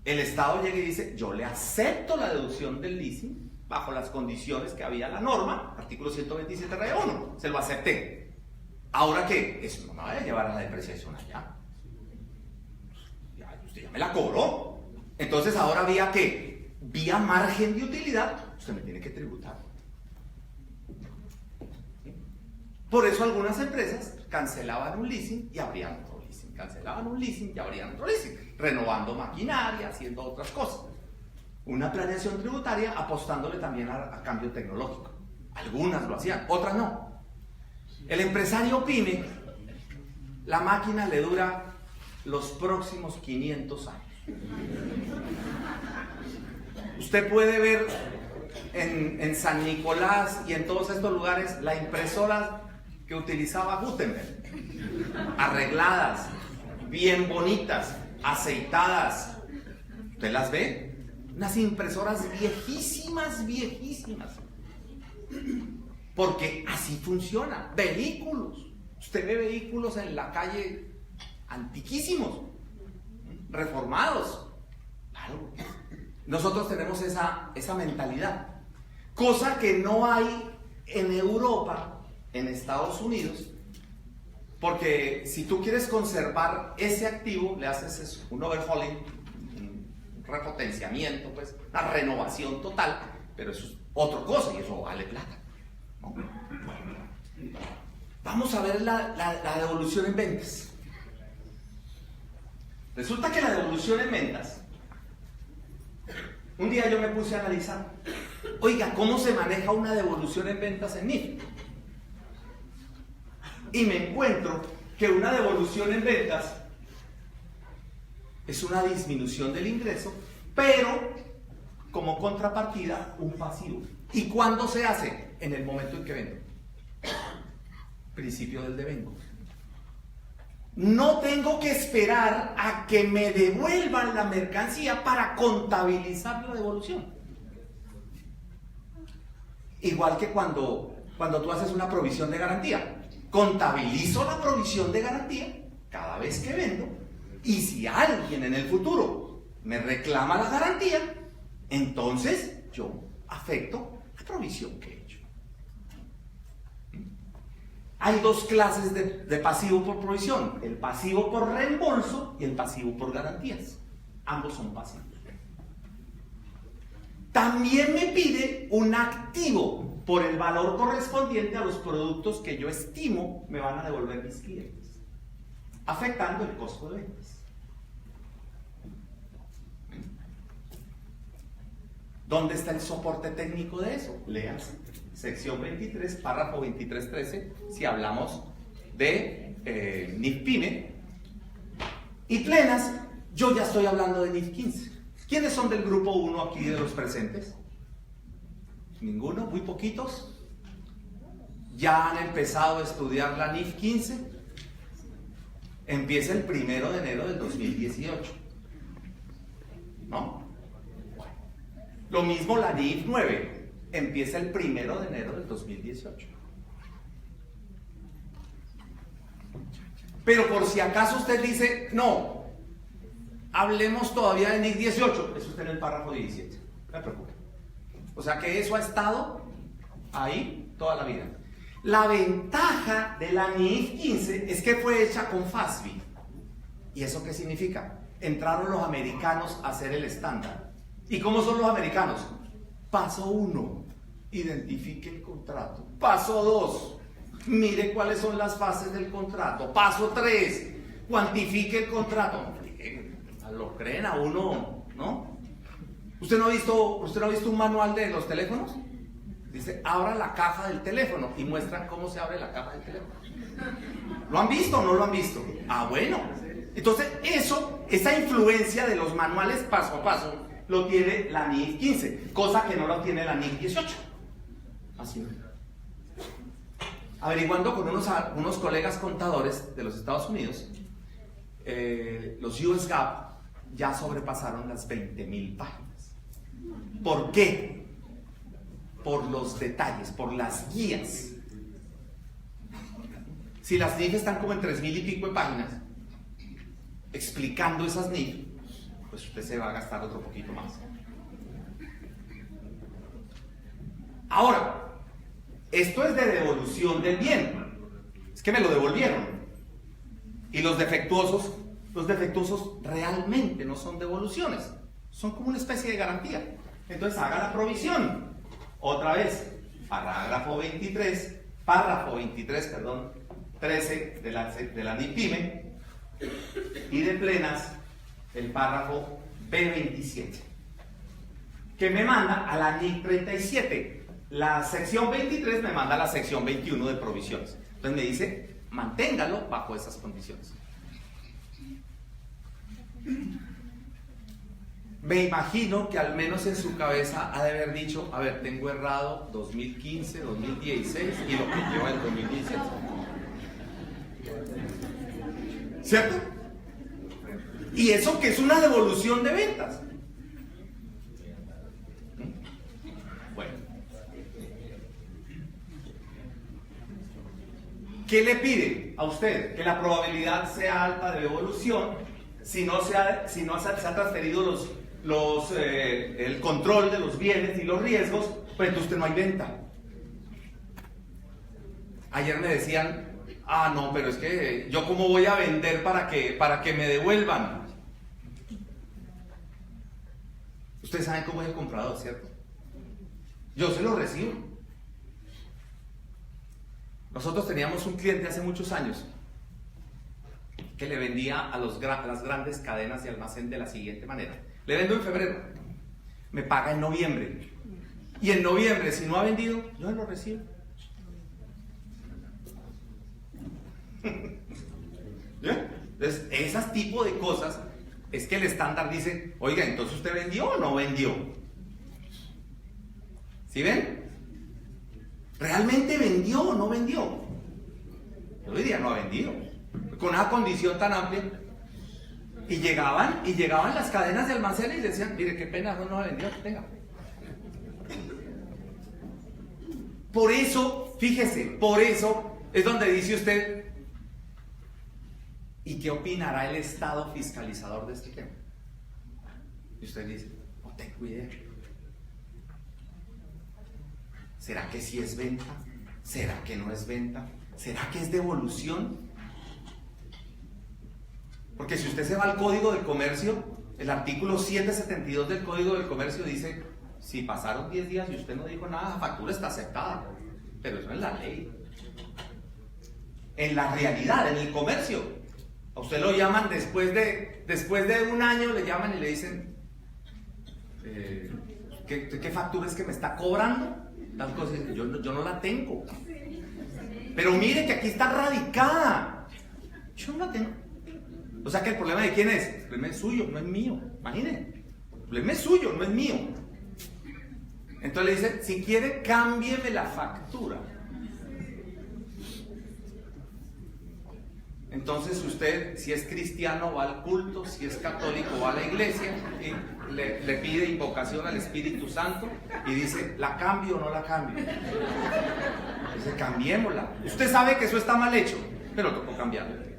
el Estado llega y dice, yo le acepto la deducción del leasing bajo las condiciones que había la norma, artículo 127 raya 1, se lo acepté. ¿Ahora qué? Eso no me vaya a llevar a la depreciación allá. Usted ya me la cobró. Entonces ahora vía ¿qué? Vía margen de utilidad, usted me tiene que tributar. Por eso algunas empresas cancelaban un leasing y abrían otro leasing. Cancelaban un leasing y abrían otro leasing. Renovando maquinaria, haciendo otras cosas. Una planeación tributaria apostándole también a cambio tecnológico. Algunas lo hacían, otras no. El empresario pyme, la máquina le dura los próximos 500 años. Usted puede ver en San Nicolás y en todos estos lugares la impresora que utilizaba Gutenberg, arregladas, bien bonitas, aceitadas. ¿Usted las ve? Unas impresoras viejísimas, viejísimas. Porque así funciona. Vehículos. Usted ve vehículos en la calle antiquísimos, reformados. Claro. Nosotros tenemos esa mentalidad. Cosa que no hay en Europa, en Estados Unidos. Porque si tú quieres conservar ese activo, le haces un overhauling, un repotenciamiento, pues, una renovación total, pero eso es otra cosa y eso vale plata. ¿No? Vamos a ver la devolución en ventas. Resulta que la devolución en ventas, un día yo me puse a analizar, oiga, ¿cómo se maneja una devolución en ventas en NIF? Y me encuentro que una devolución en ventas es una disminución del ingreso, pero como contrapartida un pasivo. ¿Y cuándo se hace? En el momento en que vendo. Principio del devengo. No tengo que esperar a que me devuelvan la mercancía para contabilizar la devolución. Igual que cuando tú haces una provisión de garantía. Contabilizo la provisión de garantía cada vez que vendo, y si alguien en el futuro me reclama la garantía, entonces yo afecto la provisión que he hecho. Hay dos clases de pasivo por provisión: el pasivo por reembolso y el pasivo por garantías. Ambos son pasivos. También me pide un activo por el valor correspondiente a los productos que yo estimo me van a devolver mis clientes, afectando el costo de ventas. ¿Dónde está el soporte técnico de eso? Léanse sección 23, párrafo 23.13, si hablamos de NIF PYME. Y plenas, yo ya estoy hablando de NIF 15. ¿Quiénes son del grupo 1 aquí de los presentes? ¿Ninguno? ¿Muy poquitos? ¿Ya han empezado a estudiar la NIF 15? Empieza el 1 de enero del 2018. ¿No? Bueno. Lo mismo la NIF 9. Empieza el 1 de enero del 2018. Pero por si acaso usted dice, no, hablemos todavía de NIF 18. Eso está en el párrafo 17. No me preocupe. O sea que eso ha estado ahí toda la vida. La ventaja de la NIF 15 es que fue hecha con FASB. ¿Y eso qué significa? Entraron los americanos a hacer el estándar. ¿Y cómo son los americanos? Paso 1, identifique el contrato. Paso 2, mire cuáles son las fases del contrato. Paso 3, cuantifique el contrato. Lo creen a uno, ¿no? ¿Usted no ha visto un manual de los teléfonos? Dice, abra la caja del teléfono y muestran cómo se abre la caja del teléfono. ¿Lo han visto o no lo han visto? Ah, bueno. Entonces, esa influencia de los manuales paso a paso lo tiene la NIF 15, cosa que no lo tiene la NIF 18. Así. Averiguando con unos colegas contadores de los Estados Unidos, los US GAAP ya sobrepasaron las 20.000 páginas. ¿Por qué? Por los detalles, por las guías. Si las NIF están como en 3.000 y pico de páginas, explicando esas NIF, pues usted se va a gastar otro poquito más. Ahora, esto es de devolución del bien. Es que me lo devolvieron. Y los defectuosos realmente no son devoluciones. Son como una especie de garantía. Entonces haga la provisión. Otra vez, párrafo 23, 13 de la NIPYME y de plenas el párrafo B27, que me manda a la NIC 37. La sección 23 me manda a la sección 21 de provisiones. Entonces me dice, manténgalo bajo esas condiciones. Me imagino que al menos en su cabeza ha de haber dicho, a ver, tengo errado 2015, 2016 y lo que lleva el 2017. ¿Cierto? Y eso que es una devolución de ventas. Bueno. ¿Qué le pide a usted? Que la probabilidad sea alta de devolución si no se ha transferido el control de los bienes y los riesgos, pues entonces usted no hay venta. Ayer me decían, no, pero es que yo cómo voy a vender para que me devuelvan. Ustedes saben cómo es el comprador, ¿cierto? Yo se lo recibo. Nosotros teníamos un cliente hace muchos años que le vendía a las grandes cadenas de almacén de la siguiente manera: le vendo en febrero, me paga en noviembre, y en noviembre, si no ha vendido, yo lo recibo. ¿Ya? Entonces, esas tipo de cosas es que el estándar dice, oiga, entonces usted vendió o no vendió. ¿Sí ven? ¿Realmente vendió o no vendió? Yo diría, no ha vendido. Con una condición tan amplia. Y llegaban las cadenas de almacenes y decían, mire, qué pena, no ha vendido, tenga. Por eso, fíjese, por eso es donde dice usted, ¿y qué opinará el Estado fiscalizador de este tema? Y usted dice, no tengo idea. ¿Será que sí es venta? ¿Será que no es venta? ¿Será que es devolución? Porque si usted se va al Código de Comercio, el artículo 772 del Código del Comercio dice, si pasaron 10 días y usted no dijo nada, la factura está aceptada. Pero eso es la ley. En la realidad, en el comercio, a usted lo llaman después de un año, le llaman y le dicen, ¿qué factura es que me está cobrando? Tal cosa, yo no la tengo. Pero mire que aquí está radicada. Yo no la tengo. O sea que el problema de quién es. El problema es suyo, no es mío. Imagínense. El problema es suyo, no es mío. Entonces le dice, si quiere, cámbieme la factura. Entonces usted, si es cristiano, va al culto, si es católico, va a la iglesia y le pide invocación al Espíritu Santo y dice, ¿la cambio o no la cambio? Dice, cambiémosla. Usted sabe que eso está mal hecho, pero tocó cambiarlo.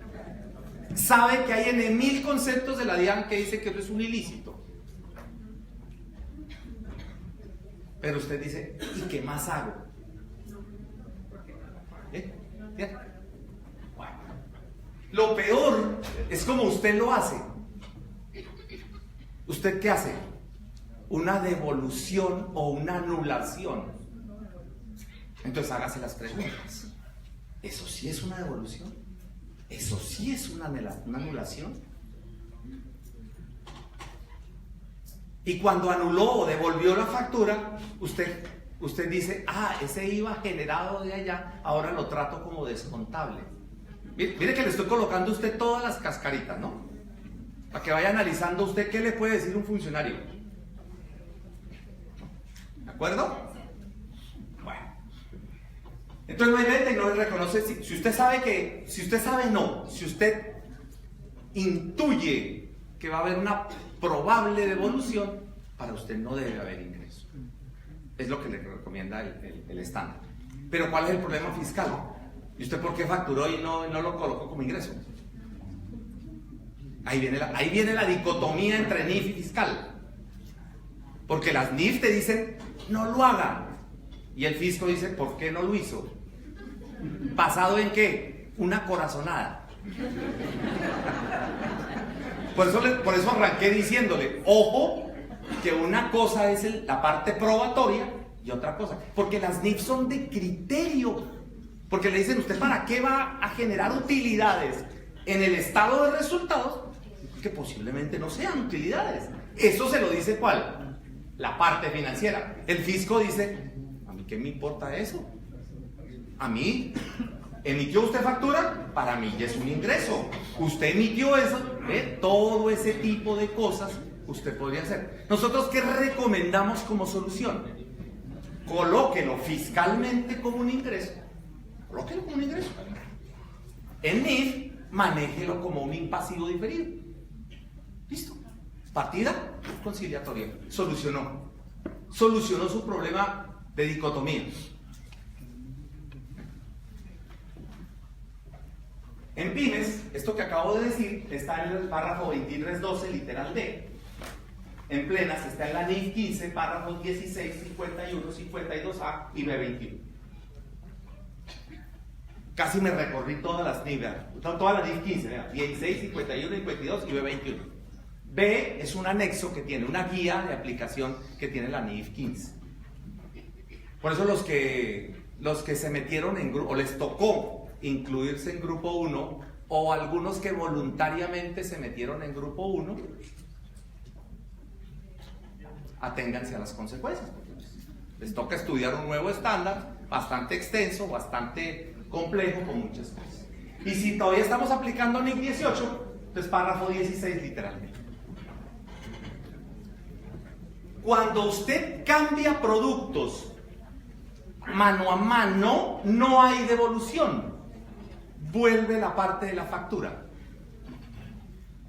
Sabe que hay en 1000 conceptos de la DIAN que dice que eso es un ilícito. Pero usted dice, ¿y qué más hago? ¿Bien? Bueno. Lo peor es como usted lo hace. ¿Usted qué hace? Una devolución o una anulación. Entonces hágase las preguntas. ¿Eso sí es una devolución? ¿Eso sí es una anulación? Y cuando anuló o devolvió la factura, usted dice, ese IVA generado de allá, ahora lo trato como descontable. Mire que le estoy colocando a usted todas las cascaritas, ¿no? Para que vaya analizando usted qué le puede decir un funcionario. ¿De acuerdo? Bueno. Entonces no hay venta y no le reconoce. Si usted sabe si usted intuye que va a haber una probable devolución, para usted no debe haber ingreso. Es lo que le recomienda el estándar. Pero ¿cuál es el problema fiscal? ¿Y usted por qué facturó y no lo colocó como ingreso? Ahí viene la dicotomía entre NIF y fiscal. Porque las NIF te dicen, no lo haga. Y el fisco dice, ¿por qué no lo hizo? ¿Basado en qué? Una corazonada. Por eso arranqué diciéndole, ojo, que una cosa es la parte probatoria y otra cosa. Porque las NIF son de criterio. Porque le dicen, ¿usted para qué va a generar utilidades en el estado de resultados? Que posiblemente no sean utilidades. Eso se lo dice ¿cuál? La parte financiera. El fisco dice, ¿a mí qué me importa eso? A mí, ¿emitió usted factura? Para mí ya es un ingreso. Usted emitió eso, ¿ve? Todo ese tipo de cosas usted podría hacer. ¿Nosotros qué recomendamos como solución? Colóquelo fiscalmente como un ingreso. Colóquelo como un ingreso. En NIF, manéjelo como un impasivo diferido. Listo. Partida conciliatoria. Solucionó su problema de dicotomía. En pymes, esto que acabo de decir está en el párrafo 2312, literal D. En plenas está en la NIF 15, párrafos 16, 51, 52A y B21. Casi me recorrí todas las NIF, todas las NIF 15, 16, 51, 52 y B21. B es un anexo que tiene una guía de aplicación que tiene la NIF 15. Por eso los que se metieron en grupo, o les tocó incluirse en grupo 1, o algunos que voluntariamente se metieron en grupo 1, aténganse a las consecuencias. Les toca estudiar un nuevo estándar, bastante extenso, bastante complejo, con muchas cosas. Y si todavía estamos aplicando NIF 18, entonces párrafo 16 literalmente. Cuando usted cambia productos mano a mano, no hay devolución. Vuelve la parte de la factura.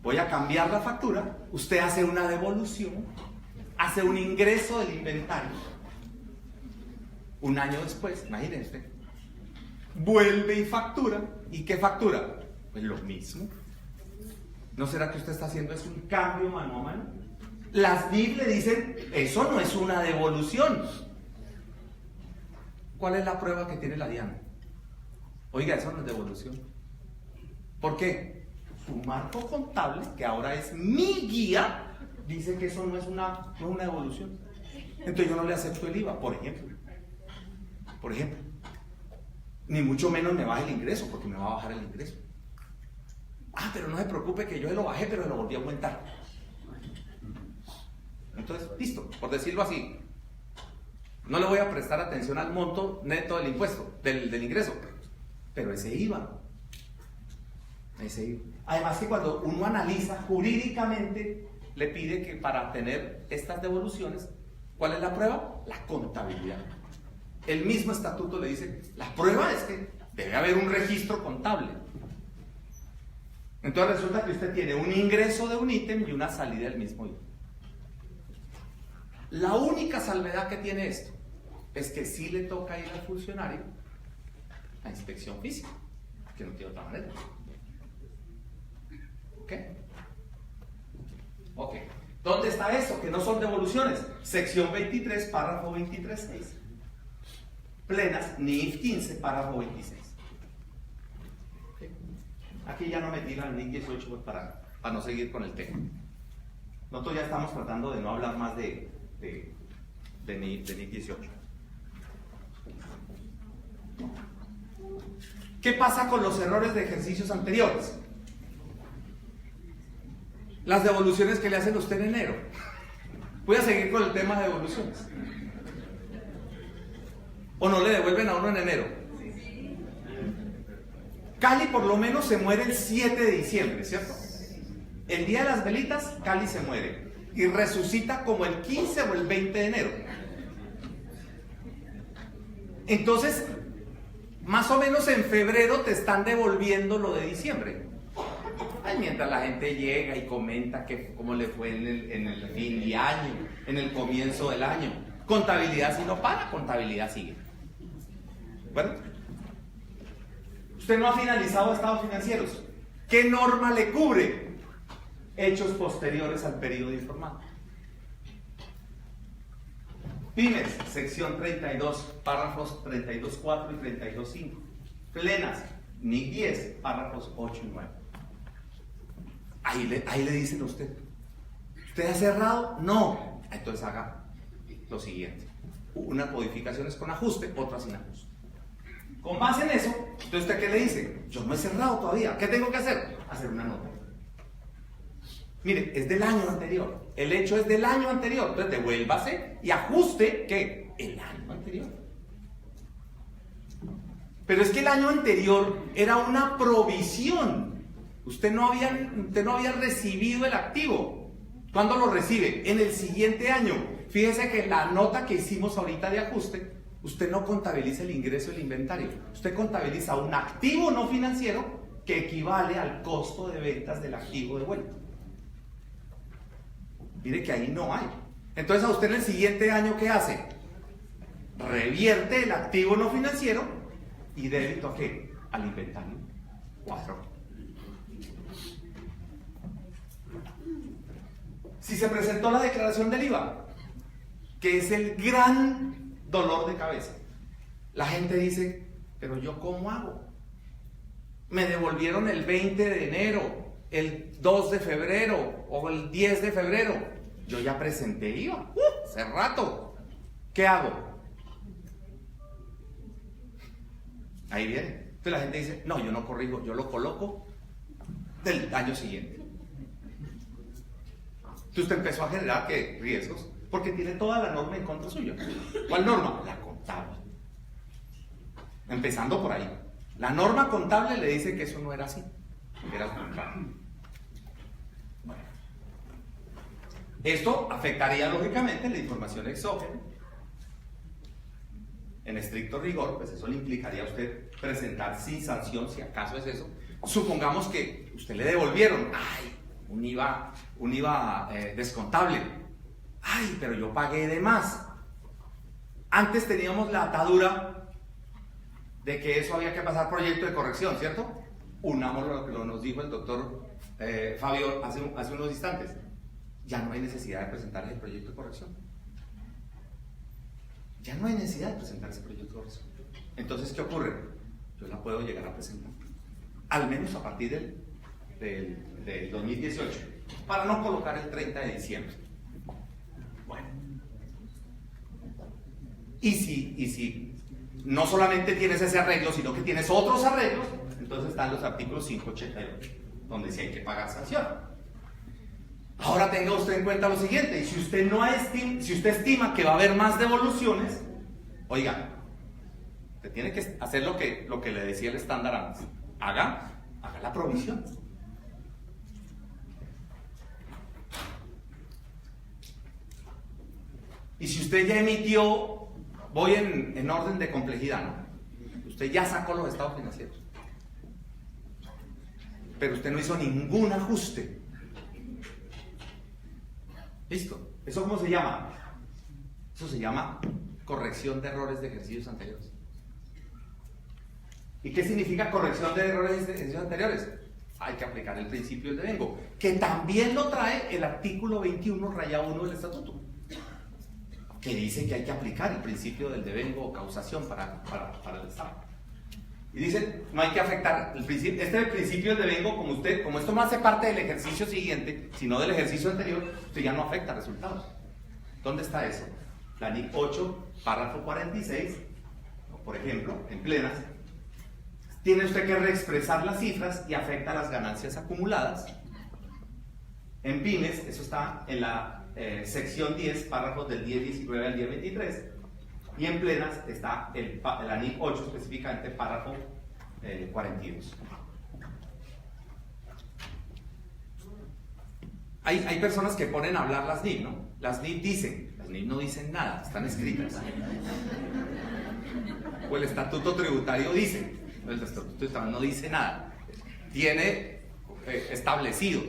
Voy a cambiar la factura, usted hace una devolución, hace un ingreso del inventario. Un año después, imagínense, vuelve y factura. ¿Y qué factura? Pues lo mismo. ¿No será que usted está haciendo es un cambio mano a mano? Las NIF le dicen, eso no es una devolución. ¿Cuál es la prueba que tiene la DIAN? Oiga, eso no es devolución. ¿Por qué? Su marco contable, que ahora es mi guía, dice que eso no es una devolución. Entonces yo no le acepto el IVA, por ejemplo. Ni mucho menos me baje el ingreso, porque me va a bajar el ingreso. Ah, pero no se preocupe que yo se lo bajé, pero lo volví a aumentar. Entonces, listo, por decirlo así. No le voy a prestar atención al monto neto del impuesto, del ingreso, pero ese IVA. Además que cuando uno analiza jurídicamente, le pide que para tener estas devoluciones, ¿cuál es la prueba? La contabilidad. El mismo estatuto le dice, la prueba es que debe haber un registro contable. Entonces resulta que usted tiene un ingreso de un ítem y una salida del mismo ítem. La única salvedad que tiene esto es que sí le toca ir al funcionario a inspección física, que no tiene otra manera. ¿Ok? ¿Dónde está eso? Que no son devoluciones. Sección 23, párrafo 23.6. Plenas, NIF 15, párrafo 26. ¿Okay? Aquí ya no metí la NIF 18 pues para no seguir con el tema. Nosotros ya estamos tratando de no hablar más de NIF 18. ¿Qué pasa con los errores de ejercicios anteriores? Las devoluciones que le hacen a usted en enero. Voy a seguir con el tema de devoluciones. ¿O no le devuelven a uno en enero? Cali por lo menos se muere el 7 de diciembre, ¿cierto? El día de las velitas, Cali se muere. Y resucita como el 15 o el 20 de enero. Entonces, más o menos en febrero te están devolviendo lo de diciembre. Ay, mientras la gente llega y comenta que cómo le fue en el fin de año, en el comienzo del año. Contabilidad si no para, contabilidad sigue. Bueno, usted no ha finalizado estados financieros. ¿Qué norma le cubre? hechos posteriores al periodo informado. Pymes, sección 32, párrafos 32.4 y 32.5. Plenas, NIC 10, párrafos 8 y 9. Ahí le dicen a usted, ¿usted ha cerrado? No. Entonces haga lo siguiente. Unas modificaciones con ajuste, otras sin ajuste. Con base en eso, entonces ¿usted qué le dice? Yo no he cerrado todavía. ¿Qué tengo que hacer? Hacer una nota. Mire, es del año anterior. El hecho es del año anterior. Entonces devuélvase y ajuste, ¿qué? El año anterior. Pero es que el año anterior era una provisión. Usted no había recibido el activo. ¿Cuándo lo recibe? En el siguiente año. Fíjese que la nota que hicimos ahorita de ajuste, usted no contabiliza el ingreso del inventario. Usted contabiliza un activo no financiero que equivale al costo de ventas del activo de vuelta. Mire que ahí no hay. Entonces a usted en el siguiente año, ¿qué hace? Revierte el activo no financiero y débito ¿a qué? Al inventario. 4. Si se presentó la declaración del IVA, que es el gran dolor de cabeza, la gente dice, pero ¿yo cómo hago? Me devolvieron el 20 de enero, el 2 de febrero o el 10 de febrero. Yo ya presenté IVA, hace rato. ¿Qué hago? Ahí viene. Entonces la gente dice, no, yo no corrijo, yo lo coloco del año siguiente. Entonces usted empezó a generar ¿qué? Riesgos, porque tiene toda la norma en contra suya. ¿Cuál norma? La contable. Empezando por ahí. La norma contable le dice que eso no era así, era al contrario. Bueno. Esto afectaría lógicamente la información exógena. En estricto rigor, pues eso le implicaría a usted presentar sin sanción, si acaso es eso. Supongamos que usted le devolvieron, ¡ay! Un IVA descontable. ¡Ay! Pero yo pagué de más. Antes teníamos la atadura de que eso había que pasar proyecto de corrección, ¿cierto? Unamos lo que nos dijo el doctor Fabio hace unos instantes. Ya no hay necesidad de presentar el proyecto de corrección. Ya no hay necesidad de presentar ese proyecto de corrección. Entonces, ¿qué ocurre? Yo la puedo llegar a presentar. Al menos a partir del 2018. Para no colocar el 30 de diciembre. Bueno. Y si no solamente tienes ese arreglo, sino que tienes otros arreglos, entonces están los artículos 588, donde sí hay que pagar sanción. Ahora tenga usted en cuenta lo siguiente, y si usted estima que va a haber más devoluciones, oiga, usted tiene que hacer lo que le decía el estándar antes. Haga la provisión. Y si usted ya emitió, voy en orden de complejidad, ¿no? Usted ya sacó los estados financieros, pero usted no hizo ningún ajuste. ¿Listo? ¿Eso cómo se llama? Eso se llama corrección de errores de ejercicios anteriores. ¿Y qué significa corrección de errores de ejercicios anteriores? Hay que aplicar el principio del devengo, que también lo trae el artículo 21, raya 1 del estatuto, que dice que hay que aplicar el principio del devengo o causación para el Estado. Y dice, no hay que afectar el principio, este principio del devengo, como esto no hace parte del ejercicio siguiente, sino del ejercicio anterior, usted ya no afecta resultados. ¿Dónde está eso? La NIC 8, párrafo 46, por ejemplo, en plenas, tiene usted que reexpresar las cifras y afecta las ganancias acumuladas. En pymes, eso está en la sección 10, párrafos del 10.19 al 10.23, y en plenas está la NIC 8, específicamente párrafo 42. Hay personas que ponen a hablar las NIC, ¿no? Las NIC no dicen nada, están escritas. O el estatuto tributario dice, el estatuto tributario no dice nada, tiene establecido.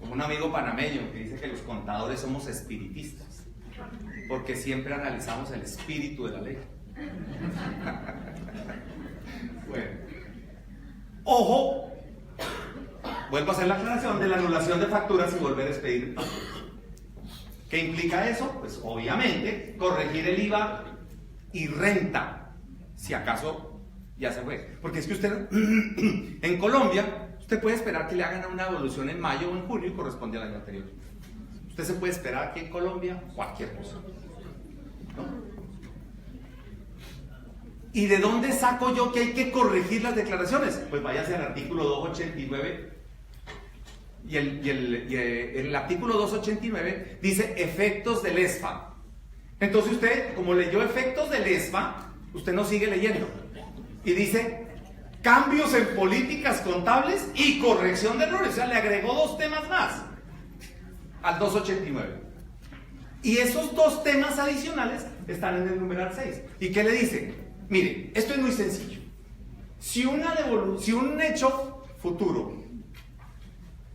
Como un amigo panameño que dice que los contadores somos espiritistas, porque siempre analizamos el espíritu de la ley. Bueno, Ojo, vuelvo a hacer la aclaración de la anulación de facturas y volver a expedir facturas. ¿Qué implica eso? Pues obviamente corregir el IVA y renta, si acaso ya se fue. Porque es que usted, en Colombia, usted puede esperar que le hagan una evolución en mayo o en junio y corresponde al año anterior. Usted se puede esperar que en Colombia cualquier cosa, ¿no? ¿Y de dónde saco yo que hay que corregir las declaraciones? Pues váyase al artículo 289 y el artículo 289 dice efectos del ESFA. Entonces usted, como leyó efectos del ESFA, usted no sigue leyendo. Y dice cambios en políticas contables y corrección de errores. O sea, le agregó 2 temas más al 289. Y esos 2 temas adicionales están en el numeral 6. ¿Y qué le dice? Mire, esto es muy sencillo. Si un hecho futuro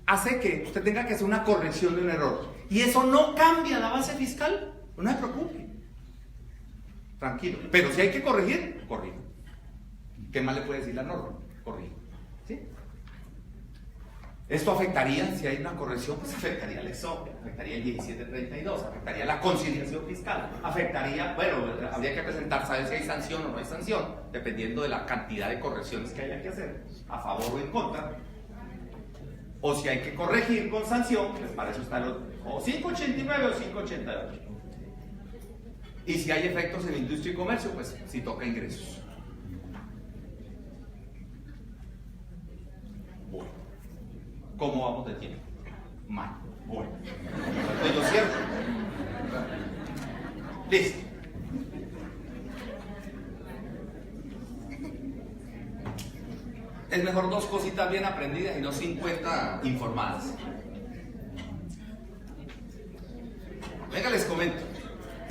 hace que usted tenga que hacer una corrección de un error y eso no cambia la base fiscal, no se preocupe. Tranquilo. Pero si hay que corregir, corrija. ¿Qué más le puede decir la norma? Corrija. ¿Sí? Esto afectaría, si hay una corrección, pues afectaría el ESOP, afectaría el 1732, afectaría la conciliación fiscal, afectaría, bueno, habría que presentar, saber si hay sanción o no hay sanción, dependiendo de la cantidad de correcciones que haya que hacer, a favor o en contra. O si hay que corregir con sanción, pues para eso están los o 589 o 588. Y si hay efectos en industria y comercio, pues si toca ingresos. Bueno, ¿cómo vamos de tiempo? Mal. Bueno, entonces yo cierro. Listo. Es mejor 2 cositas bien aprendidas y no 50 informadas. Venga, les comento.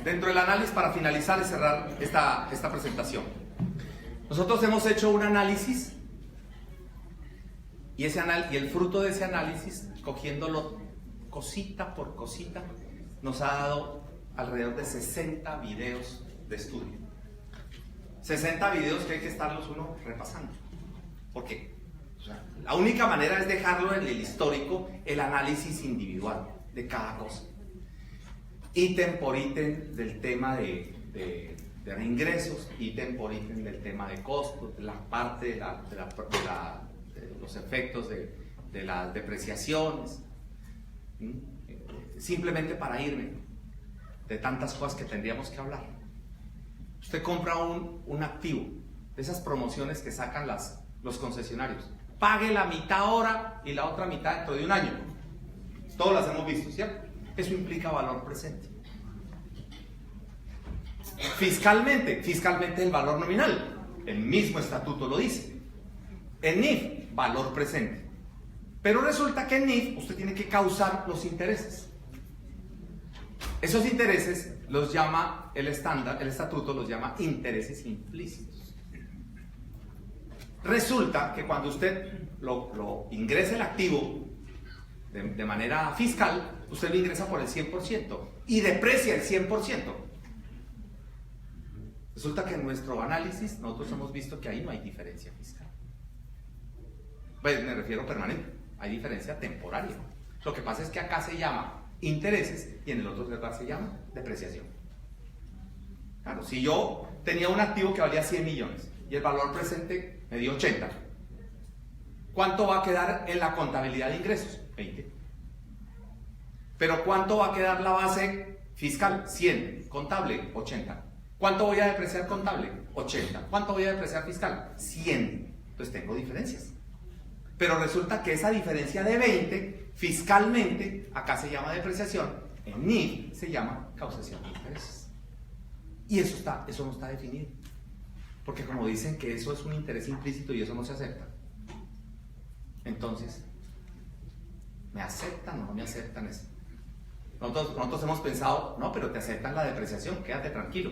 Dentro del análisis, para finalizar y cerrar esta presentación, nosotros hemos hecho un análisis y el fruto de ese análisis, cogiéndolo cosita por cosita, nos ha dado alrededor de 60 videos de estudio. 60 videos que hay que estarlos uno repasando. ¿Por qué? O sea, la única manera es dejarlo en el histórico, el análisis individual de cada cosa. Ítem por ítem del tema de ingresos, ítem por ítem del tema de costos, de la parte de los efectos de las depreciaciones. Simplemente para irme de tantas cosas que tendríamos que hablar. Usted compra un activo, de esas promociones que sacan los concesionarios. Pague la mitad ahora y la otra mitad dentro de un año. Todos las hemos visto, ¿cierto? Eso implica valor presente. Fiscalmente el valor nominal. El mismo estatuto lo dice. En NIF, valor presente. Pero resulta que en NIF usted tiene que causar los intereses. Esos intereses los llama el estatuto los llama intereses implícitos. Resulta que cuando usted lo ingresa el activo de manera fiscal, usted lo ingresa por el 100% y deprecia el 100%. Resulta que en nuestro análisis nosotros hemos visto que ahí no hay diferencia fiscal. Pues me refiero permanente, hay diferencia temporaria. Lo que pasa es que acá se llama intereses y en el otro lugar se llama depreciación. Claro, si yo tenía un activo que valía 100 millones y el valor presente me dio 80, ¿cuánto va a quedar en la contabilidad de ingresos? 20. Pero ¿cuánto va a quedar la base fiscal? 100. Contable, 80. ¿Cuánto voy a depreciar contable? 80. ¿Cuánto voy a depreciar fiscal? 100. Entonces tengo diferencias. Pero resulta que esa diferencia de 20, fiscalmente, acá se llama depreciación, en NIF se llama causación de intereses. Y eso no está definido. Porque como dicen que eso es un interés implícito y eso no se acepta. Entonces, ¿me aceptan o no me aceptan eso? Nosotros hemos pensado, no, pero te aceptan la depreciación, quédate tranquilo.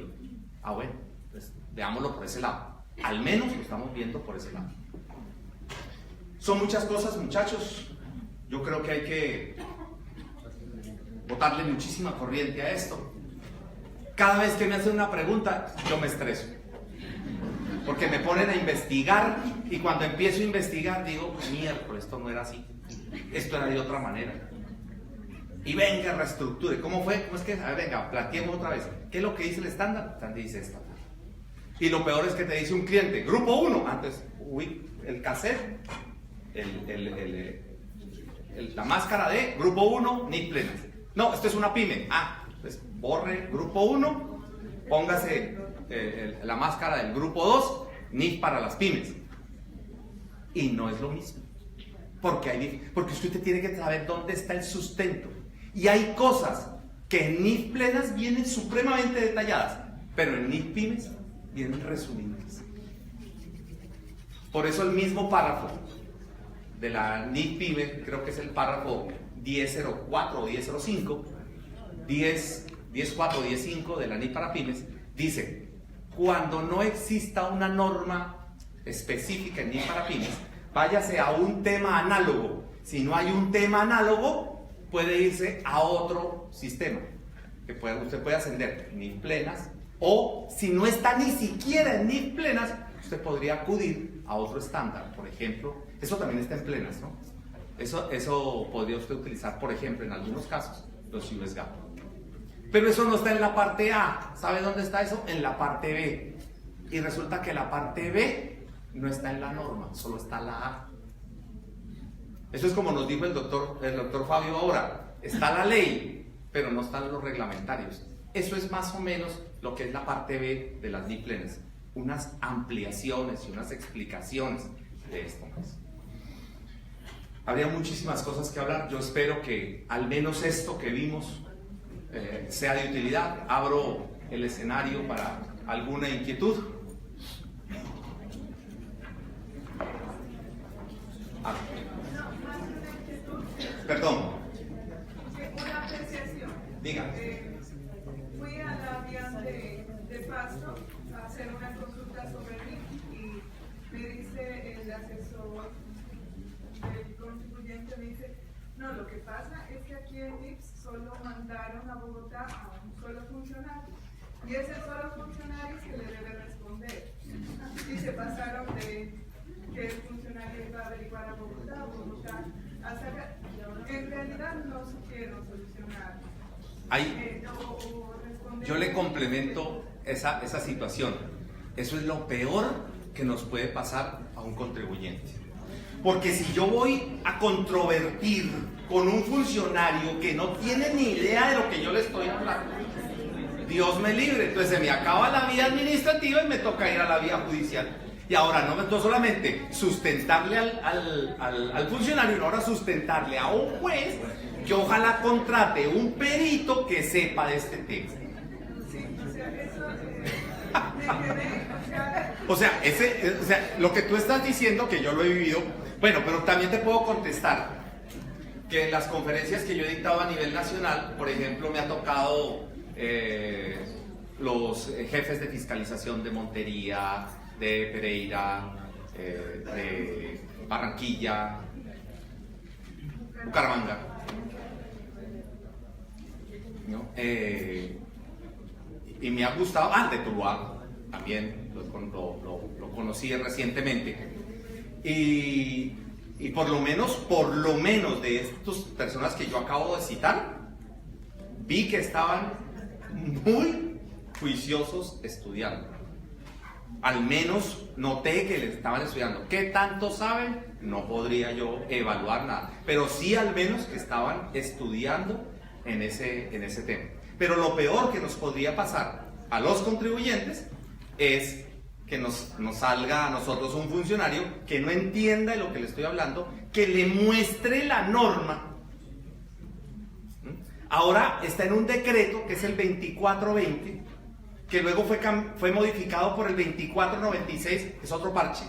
Ah, bueno, pues veámoslo por ese lado. Al menos lo estamos viendo por ese lado. Son muchas cosas, muchachos. Yo creo que hay que botarle muchísima corriente a esto. Cada vez que me hacen una pregunta, yo me estreso. porque me ponen a investigar y cuando empiezo a investigar digo, miércoles, esto no era así, esto era de otra manera. Y venga, reestructure. ¿Cómo fue? ¿Cómo es que? A ver, venga, planteemos otra vez. ¿Qué es lo que dice el estándar? El estándar dice esto. Y lo peor es que te dice un cliente, grupo 1, antes, uy, el cassette, la máscara de grupo 1, NIF plenas. No, esto es una pyme. Pues borre grupo 1, póngase la máscara del grupo 2, NIF para las pymes. Y no es lo mismo. Porque usted tiene que saber dónde está el sustento. Y hay cosas que en NIF plenas vienen supremamente detalladas, pero en NIF pymes vienen resumidas. Por eso el mismo párrafo de la NIF pyme, creo que es el párrafo 1004 o 1005, 10.4 o 10.5 de la NIF para pymes, dice, cuando no exista una norma específica en NIF para pymes, váyase a un tema análogo. Si no hay un tema análogo, puede irse a otro sistema que usted puede ascender NIF plenas, o si no está ni siquiera en NIF plenas, usted podría acudir a otro estándar. Por ejemplo, eso también está en plenas, ¿no? Eso podría usted utilizar, por ejemplo, en algunos casos, los US GAAP. Pero eso no está en la parte A. ¿Sabe dónde está eso? En la parte B. Y resulta que la parte B no está en la norma, solo está la A. Eso es como nos dijo el doctor Fabio ahora. Está la ley, pero no están los reglamentarios. Eso es más o menos lo que es la parte B de las NIF plenas. Unas ampliaciones y unas explicaciones de esto. Habría muchísimas cosas que hablar. Yo espero que al menos esto que vimos sea de utilidad. Abro el escenario para alguna inquietud. Perdón. Una apreciación. Diga. Fui a la vía de Pasto a hacer una consulta sobre NIF y me dice el asesor del contribuyente, me dice, no, lo que pasa es que aquí en NIF solo mandaron a Bogotá a un solo funcionario y ese solo funcionario es que le debe responder y se pasaron de que el funcionario iba a averiguar a Bogotá hasta acá. En realidad no supieron solucionar. Yo le complemento esa situación. Eso es lo peor que nos puede pasar a un contribuyente. Porque si yo voy a controvertir con un funcionario que no tiene ni idea de lo que yo le estoy hablando, Dios me libre, entonces se me acaba la vía administrativa y me toca ir a la vía judicial. Y ahora no solamente sustentarle al funcionario, sino ahora sustentarle a un juez que ojalá contrate un perito que sepa de este tema. O sea, lo que tú estás diciendo, que yo lo he vivido, bueno, pero también te puedo contestar que en las conferencias que yo he dictado a nivel nacional, por ejemplo, me ha tocado los jefes de fiscalización de Montería, de Pereira, de Barranquilla, Bucaramanga, ¿no? Y me ha gustado, de Tuluá también lo conocí recientemente, y por lo menos de estas personas que yo acabo de citar, vi que estaban muy juiciosos estudiando. Al menos noté que le estaban estudiando. ¿Qué tanto saben? No podría yo evaluar nada, pero sí al menos que estaban estudiando en ese tema. Pero lo peor que nos podría pasar a los contribuyentes es que nos salga a nosotros un funcionario que no entienda de lo que le estoy hablando, que le muestre la norma. Ahora está en un decreto que es el 2420, que luego fue modificado por el 2496, es otro parche.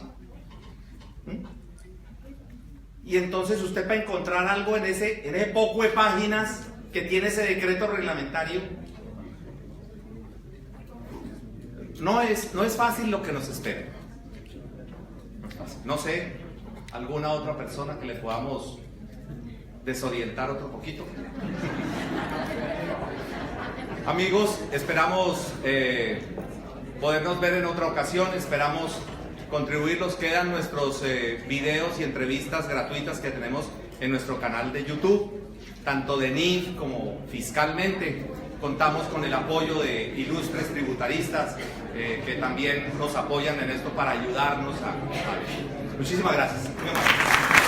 Y entonces usted, para encontrar algo en ese poco de páginas que tiene ese decreto reglamentario, no es fácil lo que nos espera. No sé, alguna otra persona que le podamos desorientar otro poquito. Amigos, esperamos podernos ver en otra ocasión. Esperamos contribuirlos. Quedan nuestros videos y entrevistas gratuitas que tenemos en nuestro canal de YouTube, tanto de NIF como fiscalmente. Contamos con el apoyo de ilustres tributaristas que también nos apoyan en esto para ayudarnos a... Muchísimas gracias.